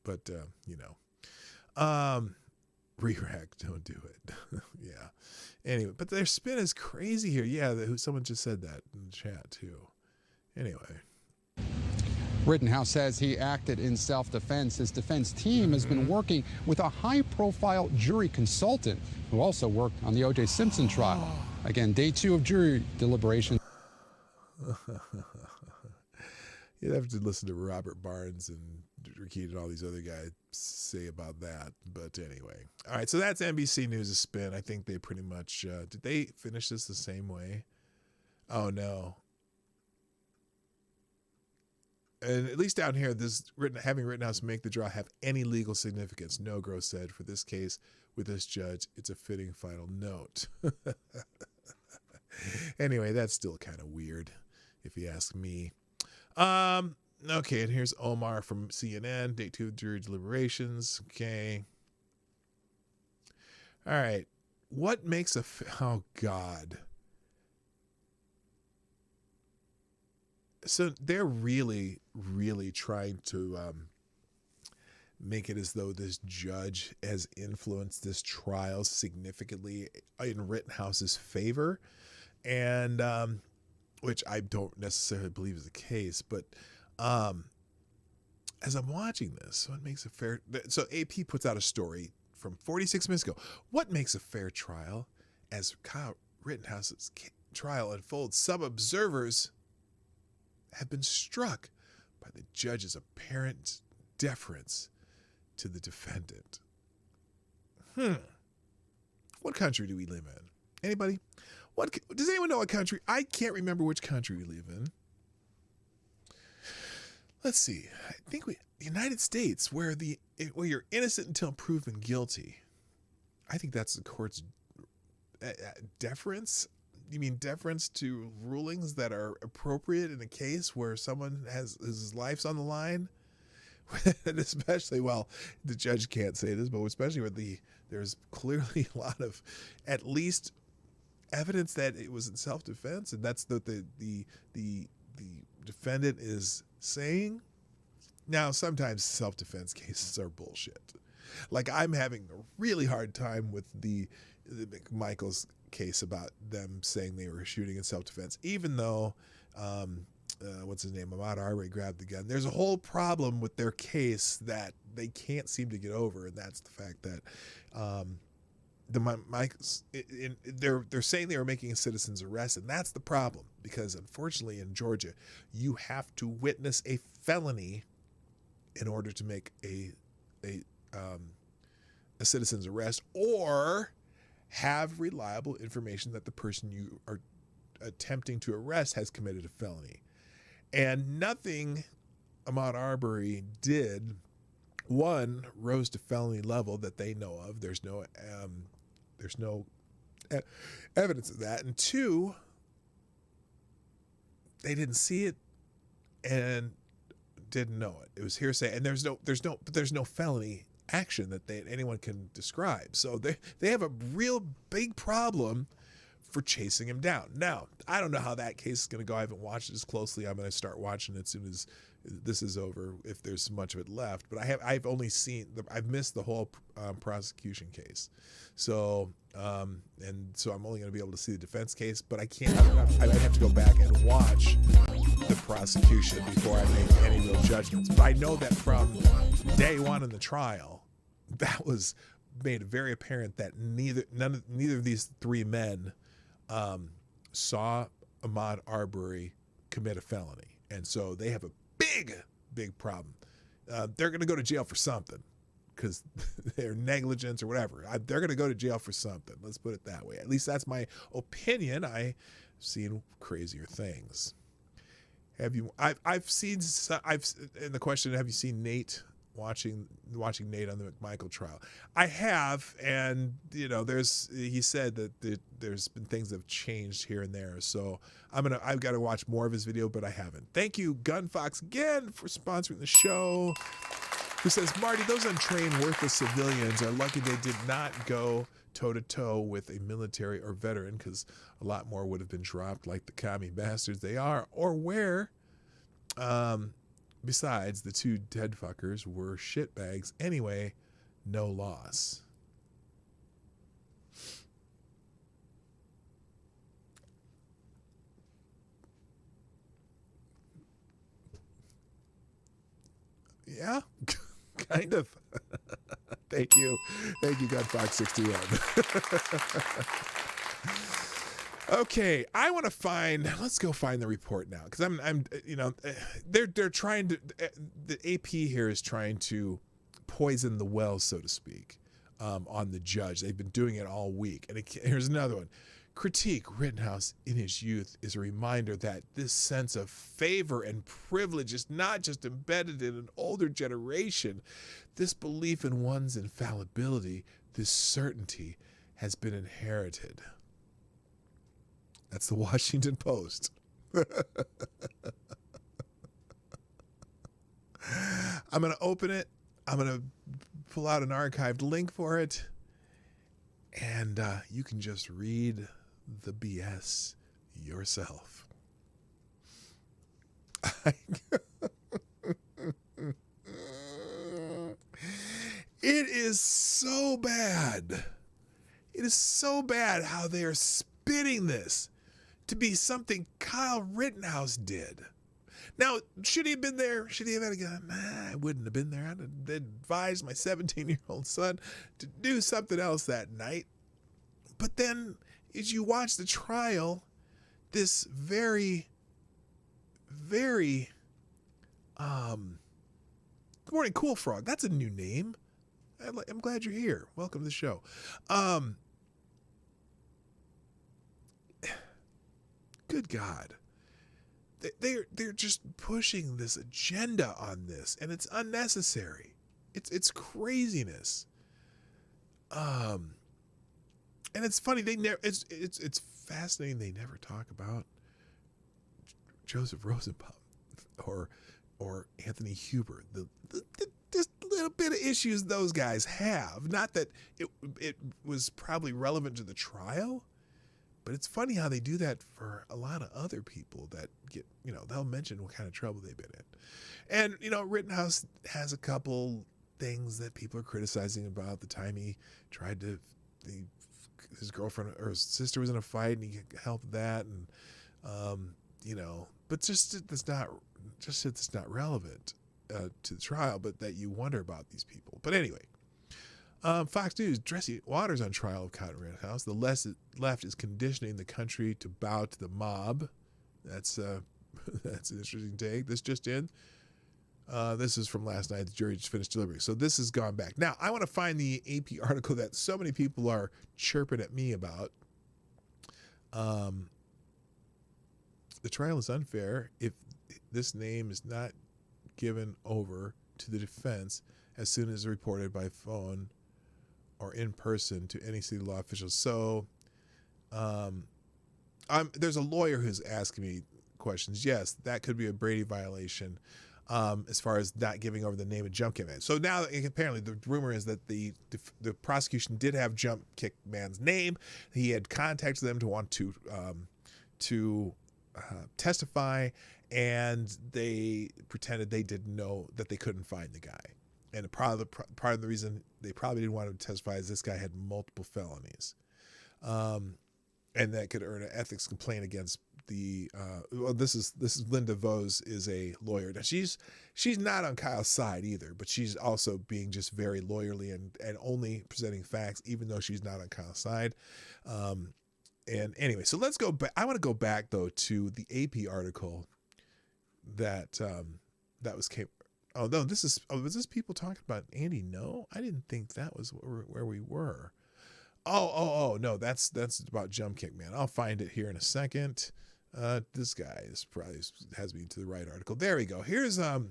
But, you know. Re-rack, don't do it. Yeah. Anyway, but their spin is crazy here. Yeah, someone just said that in the chat too. Anyway. Rittenhouse says he acted in self-defense. His defense team has been working with a high-profile jury consultant who also worked on the O.J. Simpson trial. Again, day 2 of jury deliberation. You'd have to listen to Robert Barnes and Rakit and all these other guys say about that. But anyway. All right, so that's NBC News' spin. I think they pretty much... did they finish this the same way? Oh, no. And at least down here, having Rittenhouse make the draw have any legal significance? No, Gross said. For this case, with this judge, it's a fitting final note. Anyway, that's still kind of weird, if you ask me. Okay, and here's Omar from CNN, day 2 of jury deliberations. Okay. All right. What makes oh, God. So they're really, really trying to make it as though this judge has influenced this trial significantly in Rittenhouse's favor. And which I don't necessarily believe is the case, but as I'm watching this, what makes a fair... So AP puts out a story from 46 minutes ago. What makes a fair trial? As Kyle Rittenhouse's trial unfolds, some observers have been struck by the judge's apparent deference to the defendant. What country do we live in? Anybody? Does anyone know what country? I can't remember which country we live in. Let's see. I think the United States, where you're innocent until proven guilty. I think that's the court's deference. You mean deference to rulings that are appropriate in a case where someone his life's on the line? And especially, well, the judge can't say this, but especially with there's clearly a lot of at least evidence that it was in self-defense, and that's what the defendant is saying. Now, sometimes self-defense cases are bullshit. Like, I'm having a really hard time with the McMichael's case about them saying they were shooting in self-defense, even though what's his name, Ahmaud Arbery grabbed the gun. There's a whole problem with their case that they can't seem to get over, and that's the fact that they're saying they were making a citizen's arrest, and that's the problem, because unfortunately in Georgia you have to witness a felony in order to make a citizen's arrest, or have reliable information that the person you are attempting to arrest has committed a felony. And nothing Ahmaud Arbery did, one, rose to felony level that they know of. There's no evidence of that. And two, they didn't see it and didn't know it. It was hearsay, and there's no felony action that anyone can describe. So they have a real big problem for chasing him down. Now, I don't know how that case is going to go. I haven't watched it as closely. I'm going to start watching it as soon as this is over, if there's much of it left. But I've only seen I've missed the whole prosecution case. So and so I'm only going to be able to see the defense case. But I might have to go back and watch the prosecution before I make any real judgments. But I know that from day one in the trial, that was made very apparent that neither of these three men saw Ahmaud Arbery commit a felony, and so they have a big problem. They're going to go to jail for something because they're negligence or whatever. They're going to go to jail for something. Let's put it that way. At least that's my opinion. I've seen crazier things. Have you? I've seen. In the question, have you seen Nate? Watching Nate on the McMichael trial, I have, and he said that there's been things that have changed here and there. So I've got to watch more of his video, but I haven't. Thank you, Gunfox, again for sponsoring the show. Who says, Marty, those untrained, worthless civilians are lucky they did not go toe to toe with a military or veteran, because a lot more would have been dropped like the commie bastards they are, or where. Besides, the two dead fuckers were shitbags anyway, no loss. Yeah, kind of. Thank you, Godfox61. Okay, I want to let's go find the report now, because they're trying to, the AP here is trying to poison the well, so to speak, on the judge. They've been doing it all week. And here's another one. Critique Rittenhouse in his youth is a reminder that this sense of favor and privilege is not just embedded in an older generation. This belief in one's infallibility, this certainty, has been inherited. That's the Washington Post. I'm going to open it. I'm going to pull out an archived link for it. And you can just read the BS yourself. It is so bad. It is so bad how they are spinning this to be something Kyle Rittenhouse did. Now, should he have been there? Should he have had a gun? Nah, I wouldn't have been there. I'd have advised my 17-year-old son to do something else that night. But then, as you watch the trial, this very, very, good morning, Cool Frog. That's a new name. I'm glad you're here. Welcome to the show. Good God. They're just pushing this agenda on this, and it's unnecessary. It's craziness. And it's funny, it's fascinating they never talk about Joseph Rosenbaum or Anthony Huber. The just little bit of issues those guys have. Not that it was probably relevant to the trial, but it's funny how they do that for a lot of other people that get, they'll mention what kind of trouble they've been in. And, Rittenhouse has a couple things that people are criticizing about. The time he tried to, his girlfriend or his sister was in a fight and he helped that. And, but just it's not relevant to the trial, but that you wonder about these people. But anyway. Fox News, Jesse Waters on trial of Kyle Rittenhouse. The left is conditioning the country to bow to the mob. That's an interesting take. This just in. This is from last night. The jury just finished deliberating. So this has gone back. Now, I want to find the AP article that so many people are chirping at me about. The trial is unfair if this name is not given over to the defense as soon as reported by phone or in person to any city law officials. So There's a lawyer who's asking me questions. Yes, that could be a Brady violation, as far as not giving over the name of Jump Kick Man. So now apparently the rumor is that the prosecution did have Jump Kick Man's name. He had contacted them to want to testify, and they pretended they didn't know that they couldn't find the guy. And part of the reason they probably didn't want him to testify is this guy had multiple felonies. And that could earn an ethics complaint against the this is Linda Vose is a lawyer. Now she's not on Kyle's side either, but she's also being just very lawyerly and only presenting facts, even though she's not on Kyle's side. And anyway, so let's go back. I want to go back though to the AP article that came. Oh no, was this people talking about Andy? No, I didn't think that was where we were. Oh no, that's about Jump Kick Man. I'll find it here in a second. This guy has me to the right article. There we go. Here's the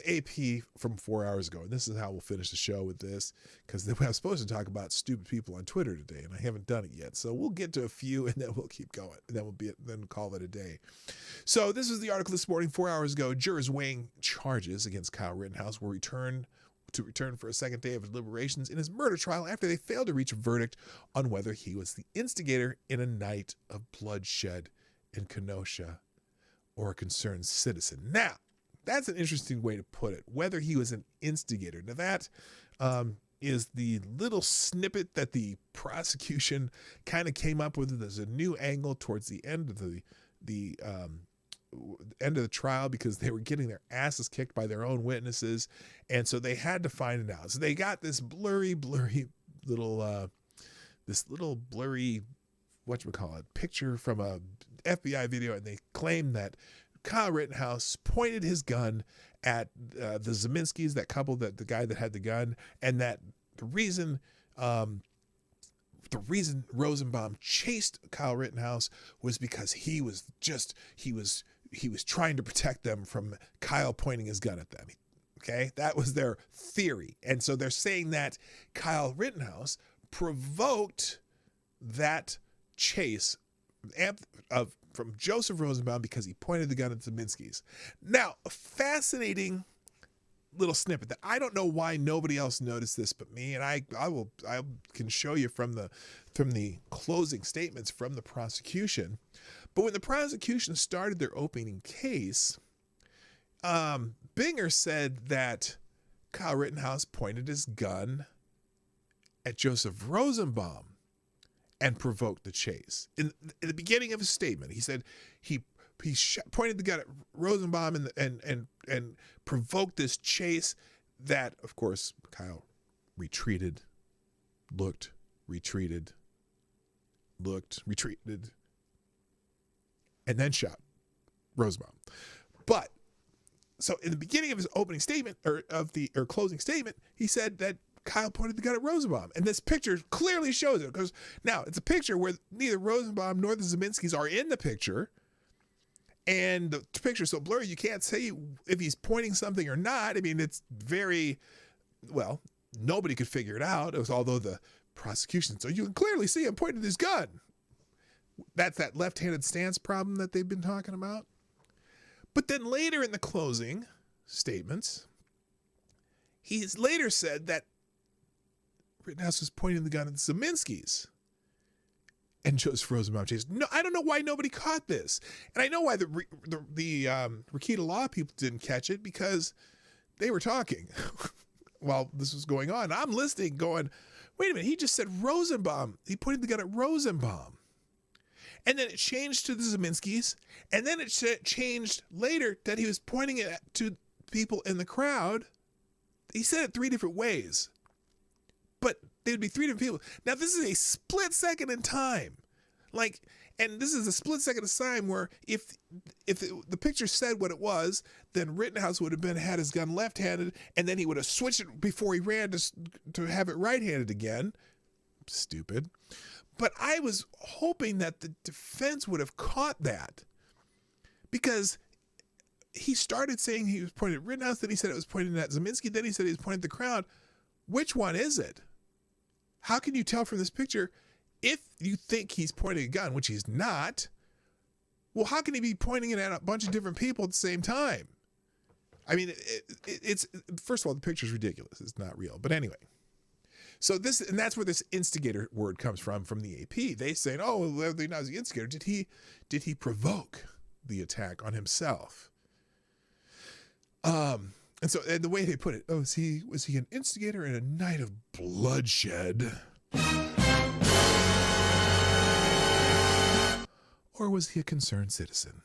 AP from 4 hours ago, and this is how we'll finish the show with this, because I was supposed to talk about stupid people on Twitter today, and I haven't done it yet. So we'll get to a few, and then we'll keep going, and then call it a day. So this is the article this morning, 4 hours ago. Jurors weighing charges against Kyle Rittenhouse will return for a second day of deliberations in his murder trial after they failed to reach a verdict on whether he was the instigator in a night of bloodshed in Kenosha or a concerned citizen. Now, that's an interesting way to put it, whether he was an instigator. Now, that is the little snippet that the prosecution kind of came up with. There's a new angle towards the end of the end of the trial, because they were getting their asses kicked by their own witnesses, and so they had to find it out. So they got this blurry little blurry picture from a FBI video, and they claim that Kyle Rittenhouse pointed his gun at the Zeminskis, that couple, that the guy that had the gun, and that the reason Rosenbaum chased Kyle Rittenhouse was because he was trying to protect them from Kyle pointing his gun at them. Okay, that was their theory, and so they're saying that Kyle Rittenhouse provoked that chase from Joseph Rosenbaum because he pointed the gun at the Zeminskis. Now, a fascinating little snippet that I don't know why nobody else noticed this but me, and I can show you from the closing statements from the prosecution. But when the prosecution started their opening case, Binger said that Kyle Rittenhouse pointed his gun at Joseph Rosenbaum and provoked the chase. In the beginning of his statement, he said he pointed the gun at Rosenbaum and provoked this chase that, of course, Kyle retreated, looked, retreated, looked, retreated, and then shot Rosenbaum. But so in the beginning of his opening statement or closing statement, he said that Kyle pointed the gun at Rosenbaum, and this picture clearly shows it, because now it's a picture where neither Rosenbaum nor the Zeminskis are in the picture, and the picture's so blurry you can't say if he's pointing something or not. I mean, it's very, well, nobody could figure it out. It was, although the prosecution, so you can clearly see him pointing his gun. That's that left-handed stance problem that they've been talking about. But then later in the closing statements, he's later said that Rittenhouse was pointing the gun at the Zeminskis and Joseph Rosenbaum chased. No, I don't know why nobody caught this, and I know why the Rakita Law people didn't catch it, because they were talking while this was going on. I'm listening, going, "Wait a minute! He just said Rosenbaum. He pointed the gun at Rosenbaum." And then it changed to the Zeminskis, and then it changed later that he was pointing it to people in the crowd. He said it three different ways, but they would be three different people. Now, this is a split second in time. And this is a split second of time where if the picture said what it was, then Rittenhouse would have had his gun left-handed, and then he would have switched it before he ran to have it right-handed again. Stupid. But I was hoping that the defense would have caught that, because he started saying he was pointing at Rittenhouse, then he said it was pointing at Zeminski, then he said he was pointing at the crowd. Which one is it? How can you tell from this picture if you think he's pointing a gun, which he's not, well, how can he be pointing it at a bunch of different people at the same time? I mean, it's first of all, the picture's ridiculous. It's not real. But anyway, so that's where this instigator word comes from the AP. They saying, oh, Knight was the instigator. Did he provoke the attack on himself? And the way they put it, was he an instigator in a night of bloodshed? Or was he a concerned citizen?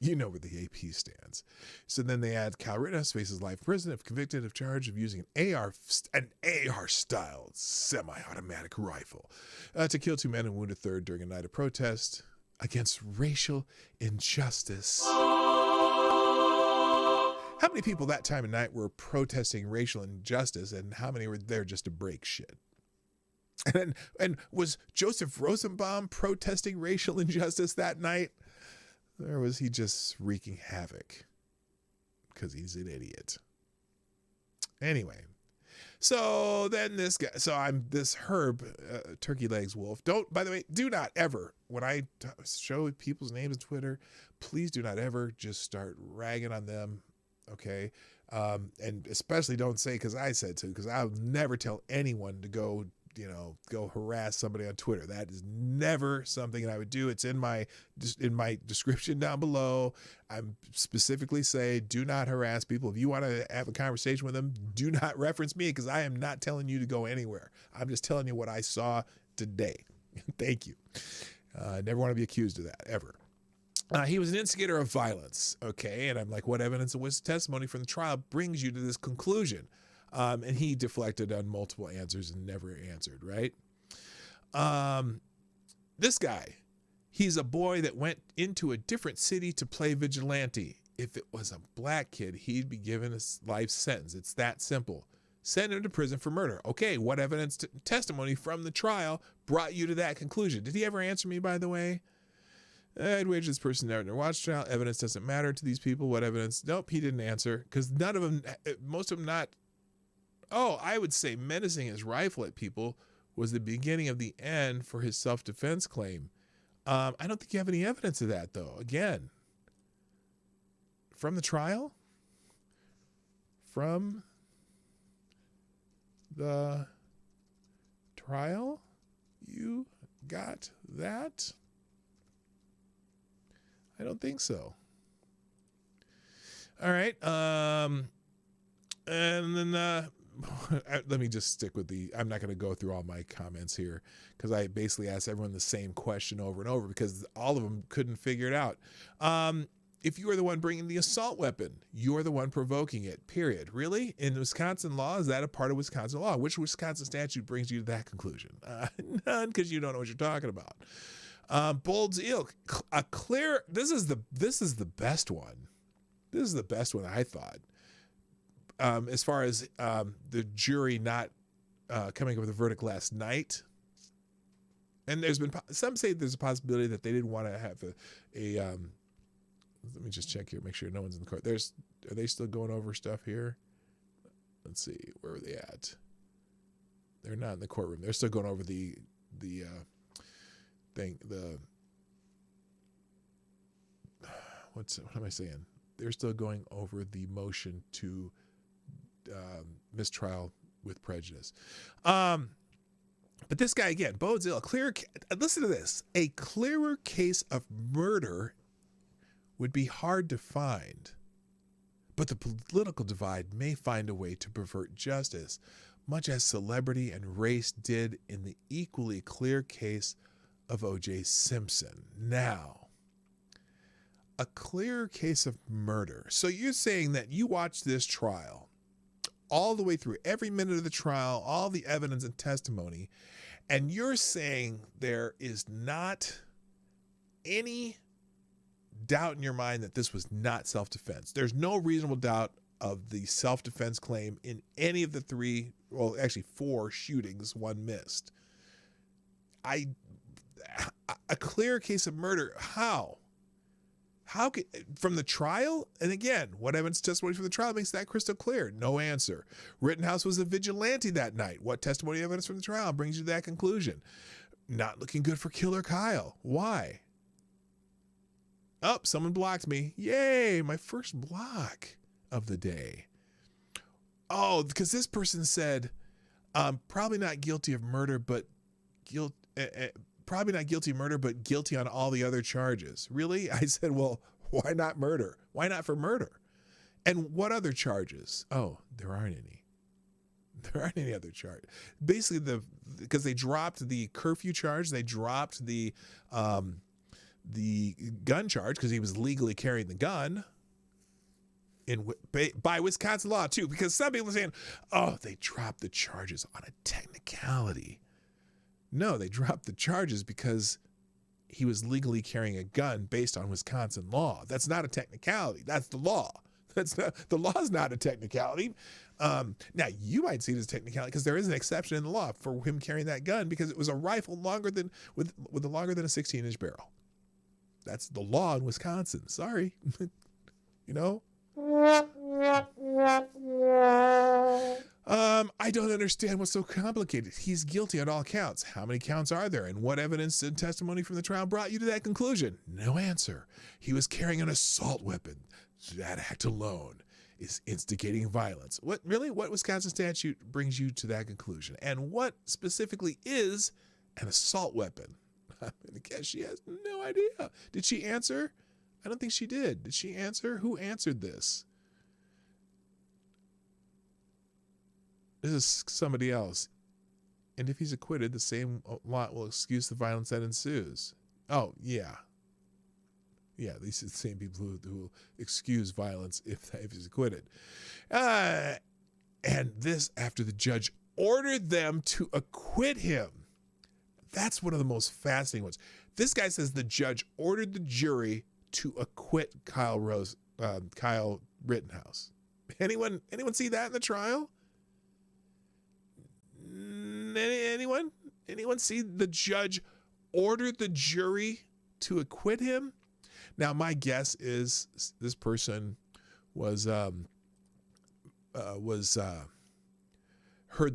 You know where the AP stands. So then they add Cal Rittenhouse faces life in prison if convicted of charge of using an AR-style semi-automatic rifle to kill 2 men and wound a third during a night of protest against racial injustice. How many people that time of night were protesting racial injustice, and how many were there just to break shit? And was Joseph Rosenbaum protesting racial injustice that night? Or was he just wreaking havoc because he's an idiot? Anyway, so then this guy, so I'm this Herb, Turkey Legs Wolf. By the way, do not ever, when I show people's names on Twitter, please do not ever just start ragging on them. Okay. And especially don't say, cause I said so, cause I'll never tell anyone to go harass somebody on Twitter. That is never something that I would do. It's in my description down below. I'm specifically say, do not harass people. If you want to have a conversation with them, do not reference me, because I am not telling you to go anywhere. I'm just telling you what I saw today. Thank you. I never want to be accused of that, ever. He was an instigator of violence. Okay. And I'm like, what evidence and witness testimony from the trial brings you to this conclusion? And he deflected on multiple answers and never answered, right? This guy, he's a boy that went into a different city to play vigilante. If it was a black kid, he'd be given a life sentence. It's that simple. Send him to prison for murder. Okay, what evidence testimony from the trial brought you to that conclusion? Did he ever answer me, by the way? I'd wager this person never watched trial. Evidence doesn't matter to these people. What evidence? Nope, he didn't answer, because none of them, most of them not. Oh, I would say menacing his rifle at people was the beginning of the end for his self-defense claim. I don't think you have any evidence of that, though. Again, from the trial? From the trial? You got that? I don't think so. All right. And then let me just stick with I'm not going to go through all my comments here, because I basically asked everyone the same question over and over, because all of them couldn't figure it out. If you are the one bringing the assault weapon, you're the one provoking it, period. Really? In Wisconsin law, is that a part of Wisconsin law? Which Wisconsin statute brings you to that conclusion? None, because you don't know what you're talking about. Bold's ill. This is the best one. This is the best one, I thought. As far as the jury not coming up with a verdict last night. And there's been some say there's a possibility that they didn't want to have a let me just check here, make sure no one's in the court. Are they still going over stuff here? Let's see, where are they at? They're not in the courtroom. They're still going over the thing. What am I saying? They're still going over the motion to mistrial with prejudice. But this guy again, bodes ill. Listen to this. A clearer case of murder would be hard to find, but the political divide may find a way to pervert justice, much as celebrity and race did in the equally clear case of O.J. Simpson. Now, a clear case of murder. So you're saying that you watched this trial all the way through, every minute of the trial, all the evidence and testimony, and you're saying there is not any doubt in your mind that this was not self-defense. There's no reasonable doubt of the self-defense claim in any of the four shootings, one missed. A clear case of murder. How How can, from the trial? And again, what evidence testimony from the trial makes that crystal clear? No answer. Rittenhouse was a vigilante that night. What testimony evidence from the trial brings you to that conclusion? Not looking good for Killer Kyle. Why? Oh, someone blocked me. Yay, my first block of the day. Oh, because this person said, probably not guilty of murder, but probably not guilty of murder, but guilty on all the other charges. Really? I said, well, why not murder? Why not for murder? And what other charges? Oh, there aren't any. There aren't any other charge. Basically, because they dropped the curfew charge, they dropped the gun charge because he was legally carrying the gun by Wisconsin law too. Because some people are saying, oh, they dropped the charges on a technicality. No, they dropped the charges because he was legally carrying a gun based on Wisconsin law. That's not a technicality. That's the law. That's not, the law is not a technicality. Now, you might see it as a technicality because there is an exception in the law for him carrying that gun because it was a rifle longer than with a longer than a 16-inch barrel. That's the law in Wisconsin. Sorry. You know? I don't understand what's so complicated. He's guilty on all counts. How many counts are there? And what evidence and testimony from the trial brought you to that conclusion? No answer. He was carrying an assault weapon. That act alone is instigating violence. What Wisconsin statute brings you to that conclusion? And what specifically is an assault weapon? I'm going to guess she has no idea. Did she answer? I don't think she did. Did she answer? Who answered this? This is somebody else. And if he's acquitted, the same lot will excuse the violence that ensues. Oh, yeah. Yeah, these are the same people who will excuse violence if he's acquitted. And this after the judge ordered them to acquit him. That's one of the most fascinating ones. This guy says the judge ordered the jury to acquit Kyle Rittenhouse. Anyone see that in the trial? Anyone see the judge ordered the jury to acquit him? Now, my guess is this person was heard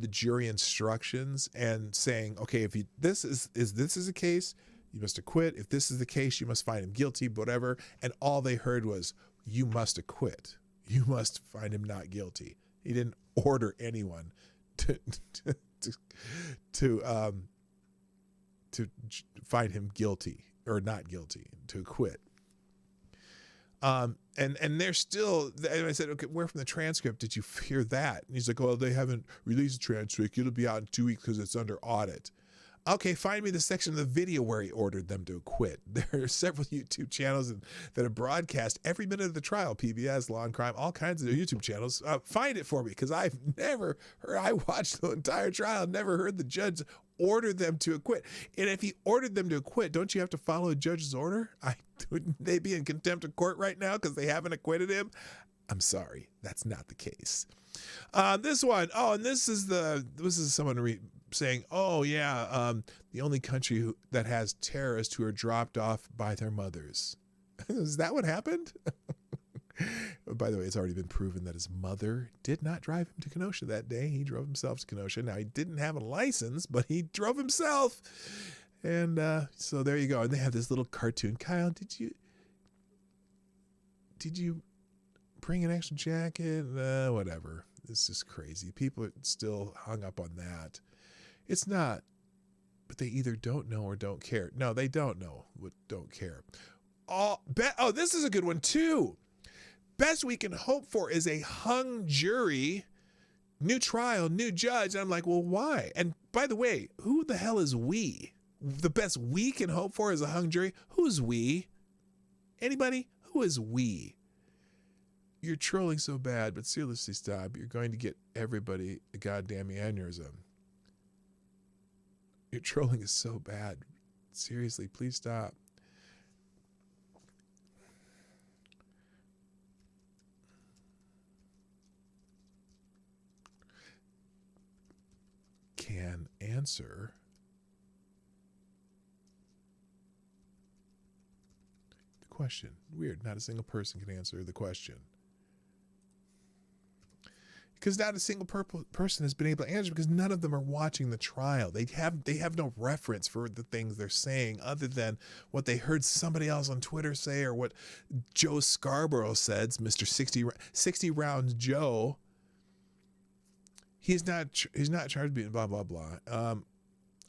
the jury instructions and saying, okay, if this is a case, you must acquit. If this is the case, you must find him guilty, whatever. And all they heard was, you must acquit. You must find him not guilty. He didn't order anyone to find him guilty or not guilty, to acquit. And they're still, and I said, okay, where from the transcript did you hear that? And he's like, oh, they haven't released the transcript. It'll be out in 2 weeks because it's under audit. Okay, find me the section of the video where he ordered them to acquit. There are several YouTube channels that have broadcast every minute of the trial, PBS, Law and Crime, all kinds of YouTube channels. Find it for me, because I've never heard, I watched the entire trial, never heard the judge order them to acquit. And if he ordered them to acquit, don't you have to follow a judge's order? Wouldn't they be in contempt of court right now because they haven't acquitted him? I'm sorry, that's not the case. This one, and this is someone saying, oh yeah, the only country that has terrorists who are dropped off by their mothers. Is that what happened? By the way, it's already been proven that his mother did not drive him to Kenosha that day. He drove himself to Kenosha. Now, he didn't have a license, but he drove himself. And so there you go. And they have this little cartoon. Kyle, did you bring an extra jacket? Whatever. It's just crazy. People are still hung up on that. It's not, but they either don't know or don't care. No, they don't know what don't care. This is a good one too. Best we can hope for is a hung jury, new trial, new judge. And I'm like, well, why? And by the way, who the hell is we? The best we can hope for is a hung jury. Who's we? Anybody? Who is we? You're trolling so bad, but seriously, stop. You're going to get everybody a goddamn aneurysm. Your trolling is so bad. Seriously, please stop. Can answer the question. Weird. Not a single person can answer the question. Because not a single person has been able to answer, because none of them are watching the trial. They have no reference for the things they're saying other than what they heard somebody else on Twitter say, or what Joe Scarborough says, Mr. 60 Rounds Joe. He's not charged being blah, blah, blah.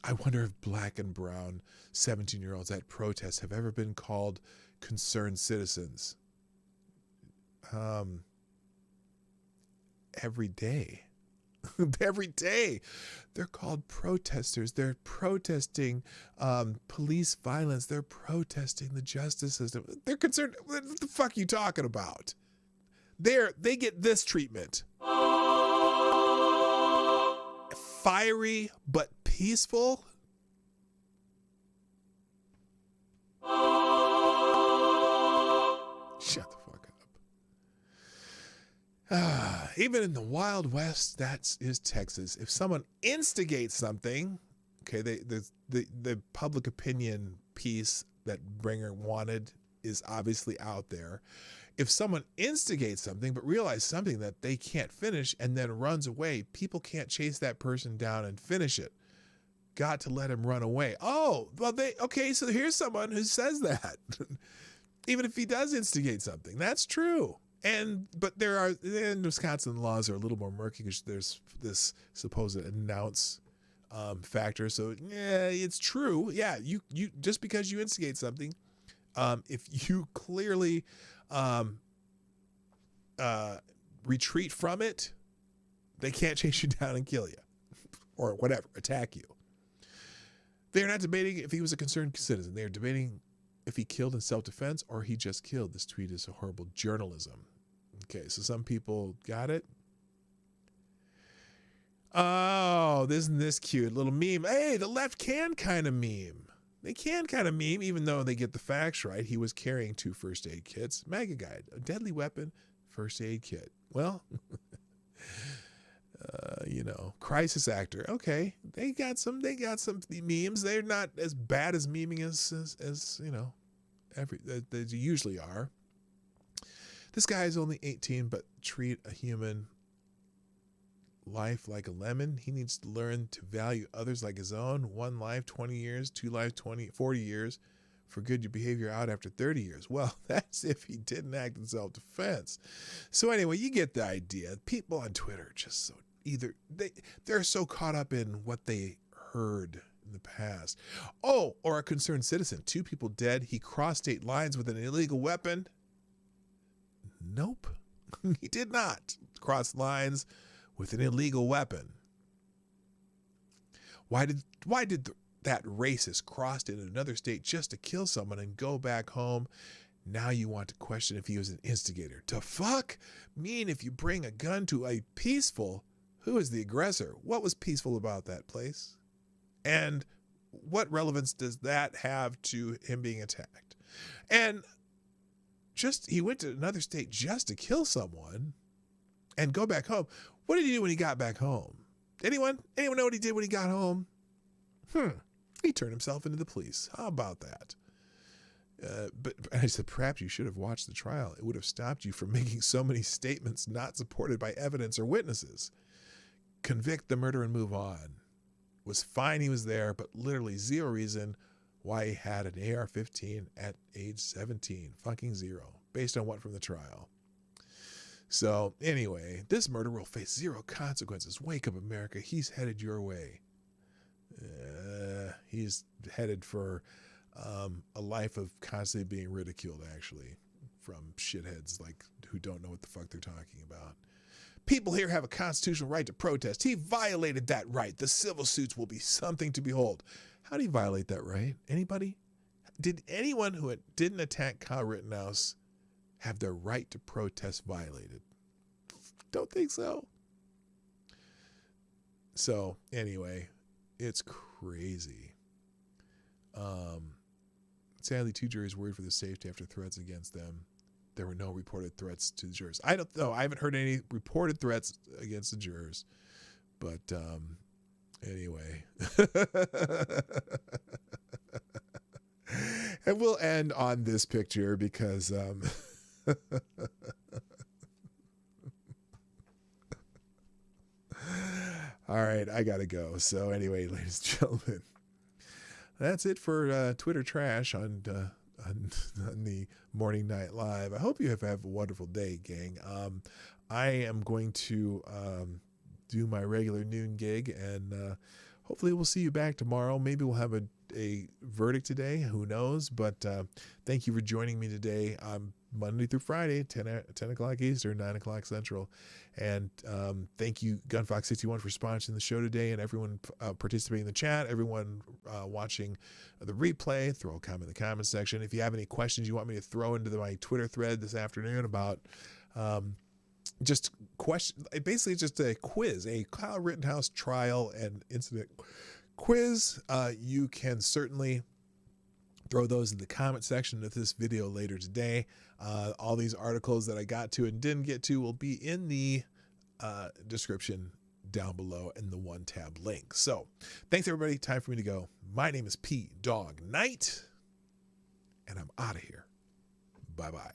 I wonder if black and brown 17-year-olds at protests have ever been called concerned citizens. Every day. Every day. They're called protesters. They're protesting police violence. They're protesting the justice system. They're concerned. What the fuck are you talking about? They get this treatment. Fiery but peaceful. Shut the fuck up. Even in the Wild West, that is Texas. If someone instigates something, okay, the public opinion piece that Bringer wanted is obviously out there. If someone instigates something but realizes something that they can't finish and then runs away, people can't chase that person down and finish it. Got to let him run away. Oh, well, okay, so here's someone who says that. Even if he does instigate something, that's true. But Wisconsin laws are a little more murky because there's this supposed announce factor. So yeah, it's true. Yeah, you just because you instigate something, if you clearly retreat from it, they can't chase you down and kill you or whatever, attack you. They're not debating if he was a concerned citizen. They're debating if he killed in self-defense or he just killed. This tweet is a horrible journalism. Okay, so some people got it. Oh, isn't this cute? Little meme. Hey, the left can kind of meme. They can kind of meme, even though they get the facts right. He was carrying 2 first aid kits. Mega guide, a deadly weapon, first aid kit. Well, crisis actor. Okay, they got some memes. They're not as bad as memeing as they usually are. This guy is only 18, but treat a human life like a lemon. He needs to learn to value others like his own. 1 life, 20 years, 2 lives, 40 years. For good your behavior out after 30 years. Well, that's if he didn't act in self-defense. So anyway, you get the idea. People on Twitter are just so they're so caught up in what they heard in the past. Oh, or a concerned citizen. 2 people dead. He crossed state lines with an illegal weapon. Nope. He did not cross lines with an illegal weapon. Why did that racist cross into another state just to kill someone and go back home? Now you want to question if he was an instigator. To fuck mean if you bring a gun to a peaceful, who is the aggressor? What was peaceful about that place? And what relevance does that have to him being attacked? And he went to another state just to kill someone and go back home. What did he do when he got back home? Anyone know what he did when he got home? He turned himself into the police. How about that? But I said, perhaps you should have watched the trial. It would have stopped you from making so many statements not supported by evidence or witnesses. Convict the murderer and move on. Was fine he was there, but literally zero reason why he had an AR-15 at age 17. Fucking zero. Based on what from the trial? So anyway, this murder will face zero consequences. Wake up, America. He's headed your way. He's headed for a life of constantly being ridiculed, actually, from shitheads like who don't know what the fuck they're talking about. People here have a constitutional right to protest. He violated that right. The civil suits will be something to behold. How did he violate that right? Anybody? Did anyone who didn't attack Kyle Rittenhouse have their right to protest violated? Don't think so. So anyway, it's crazy. Sadly, 2 juries worried for their safety after threats against them. There were no reported threats to the jurors. I don't know. I haven't heard any reported threats against the jurors. But anyway. And we'll end on this picture because all right, I gotta go. So anyway, ladies and gentlemen, that's it for Twitter trash on the Morning Night Live. I hope you have a wonderful day, gang. I am going to do my regular noon gig, and hopefully we'll see you back tomorrow. Maybe we'll have a verdict today. Who knows? But thank you for joining me today. Monday through Friday, 10 o'clock Eastern, 9 o'clock Central. And thank you, Gunfox61, for sponsoring the show today, and everyone participating in the chat, everyone watching the replay. Throw a comment in the comment section. If you have any questions you want me to throw into my Twitter thread this afternoon about just question, basically just a quiz, a Kyle Rittenhouse trial and incident quiz, you can certainly throw those in the comment section of this video later today. All these articles that I got to and didn't get to will be in the description down below in the one tab link. So thanks everybody. Time for me to go. My name is PDawgKnight, and I'm out of here. Bye-bye.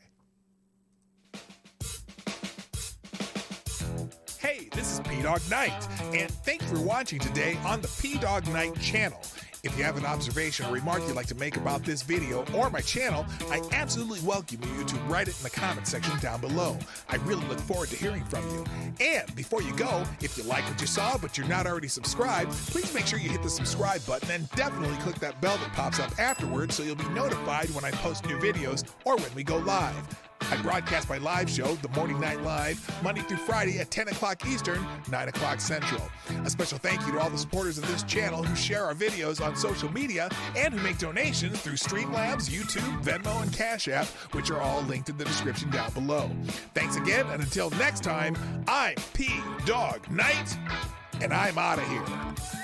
Hey, this is PDawgKnight, and thanks for watching today on the PDawgKnight channel. If you have an observation or remark you'd like to make about this video or my channel, I absolutely welcome you to write it in the comment section down below. I really look forward to hearing from you. And before you go, if you like what you saw but you're not already subscribed, please make sure you hit the subscribe button and definitely click that bell that pops up afterwards so you'll be notified when I post new videos or when we go live. I broadcast my live show, The Morning Night Live, Monday through Friday at 10 o'clock Eastern, 9 o'clock Central. A special thank you to all the supporters of this channel who share our videos on social media and who make donations through Streamlabs, YouTube, Venmo, and Cashapp, which are all linked in the description down below. Thanks again, and until next time, I'm PDawgKnight, and I'm out of here.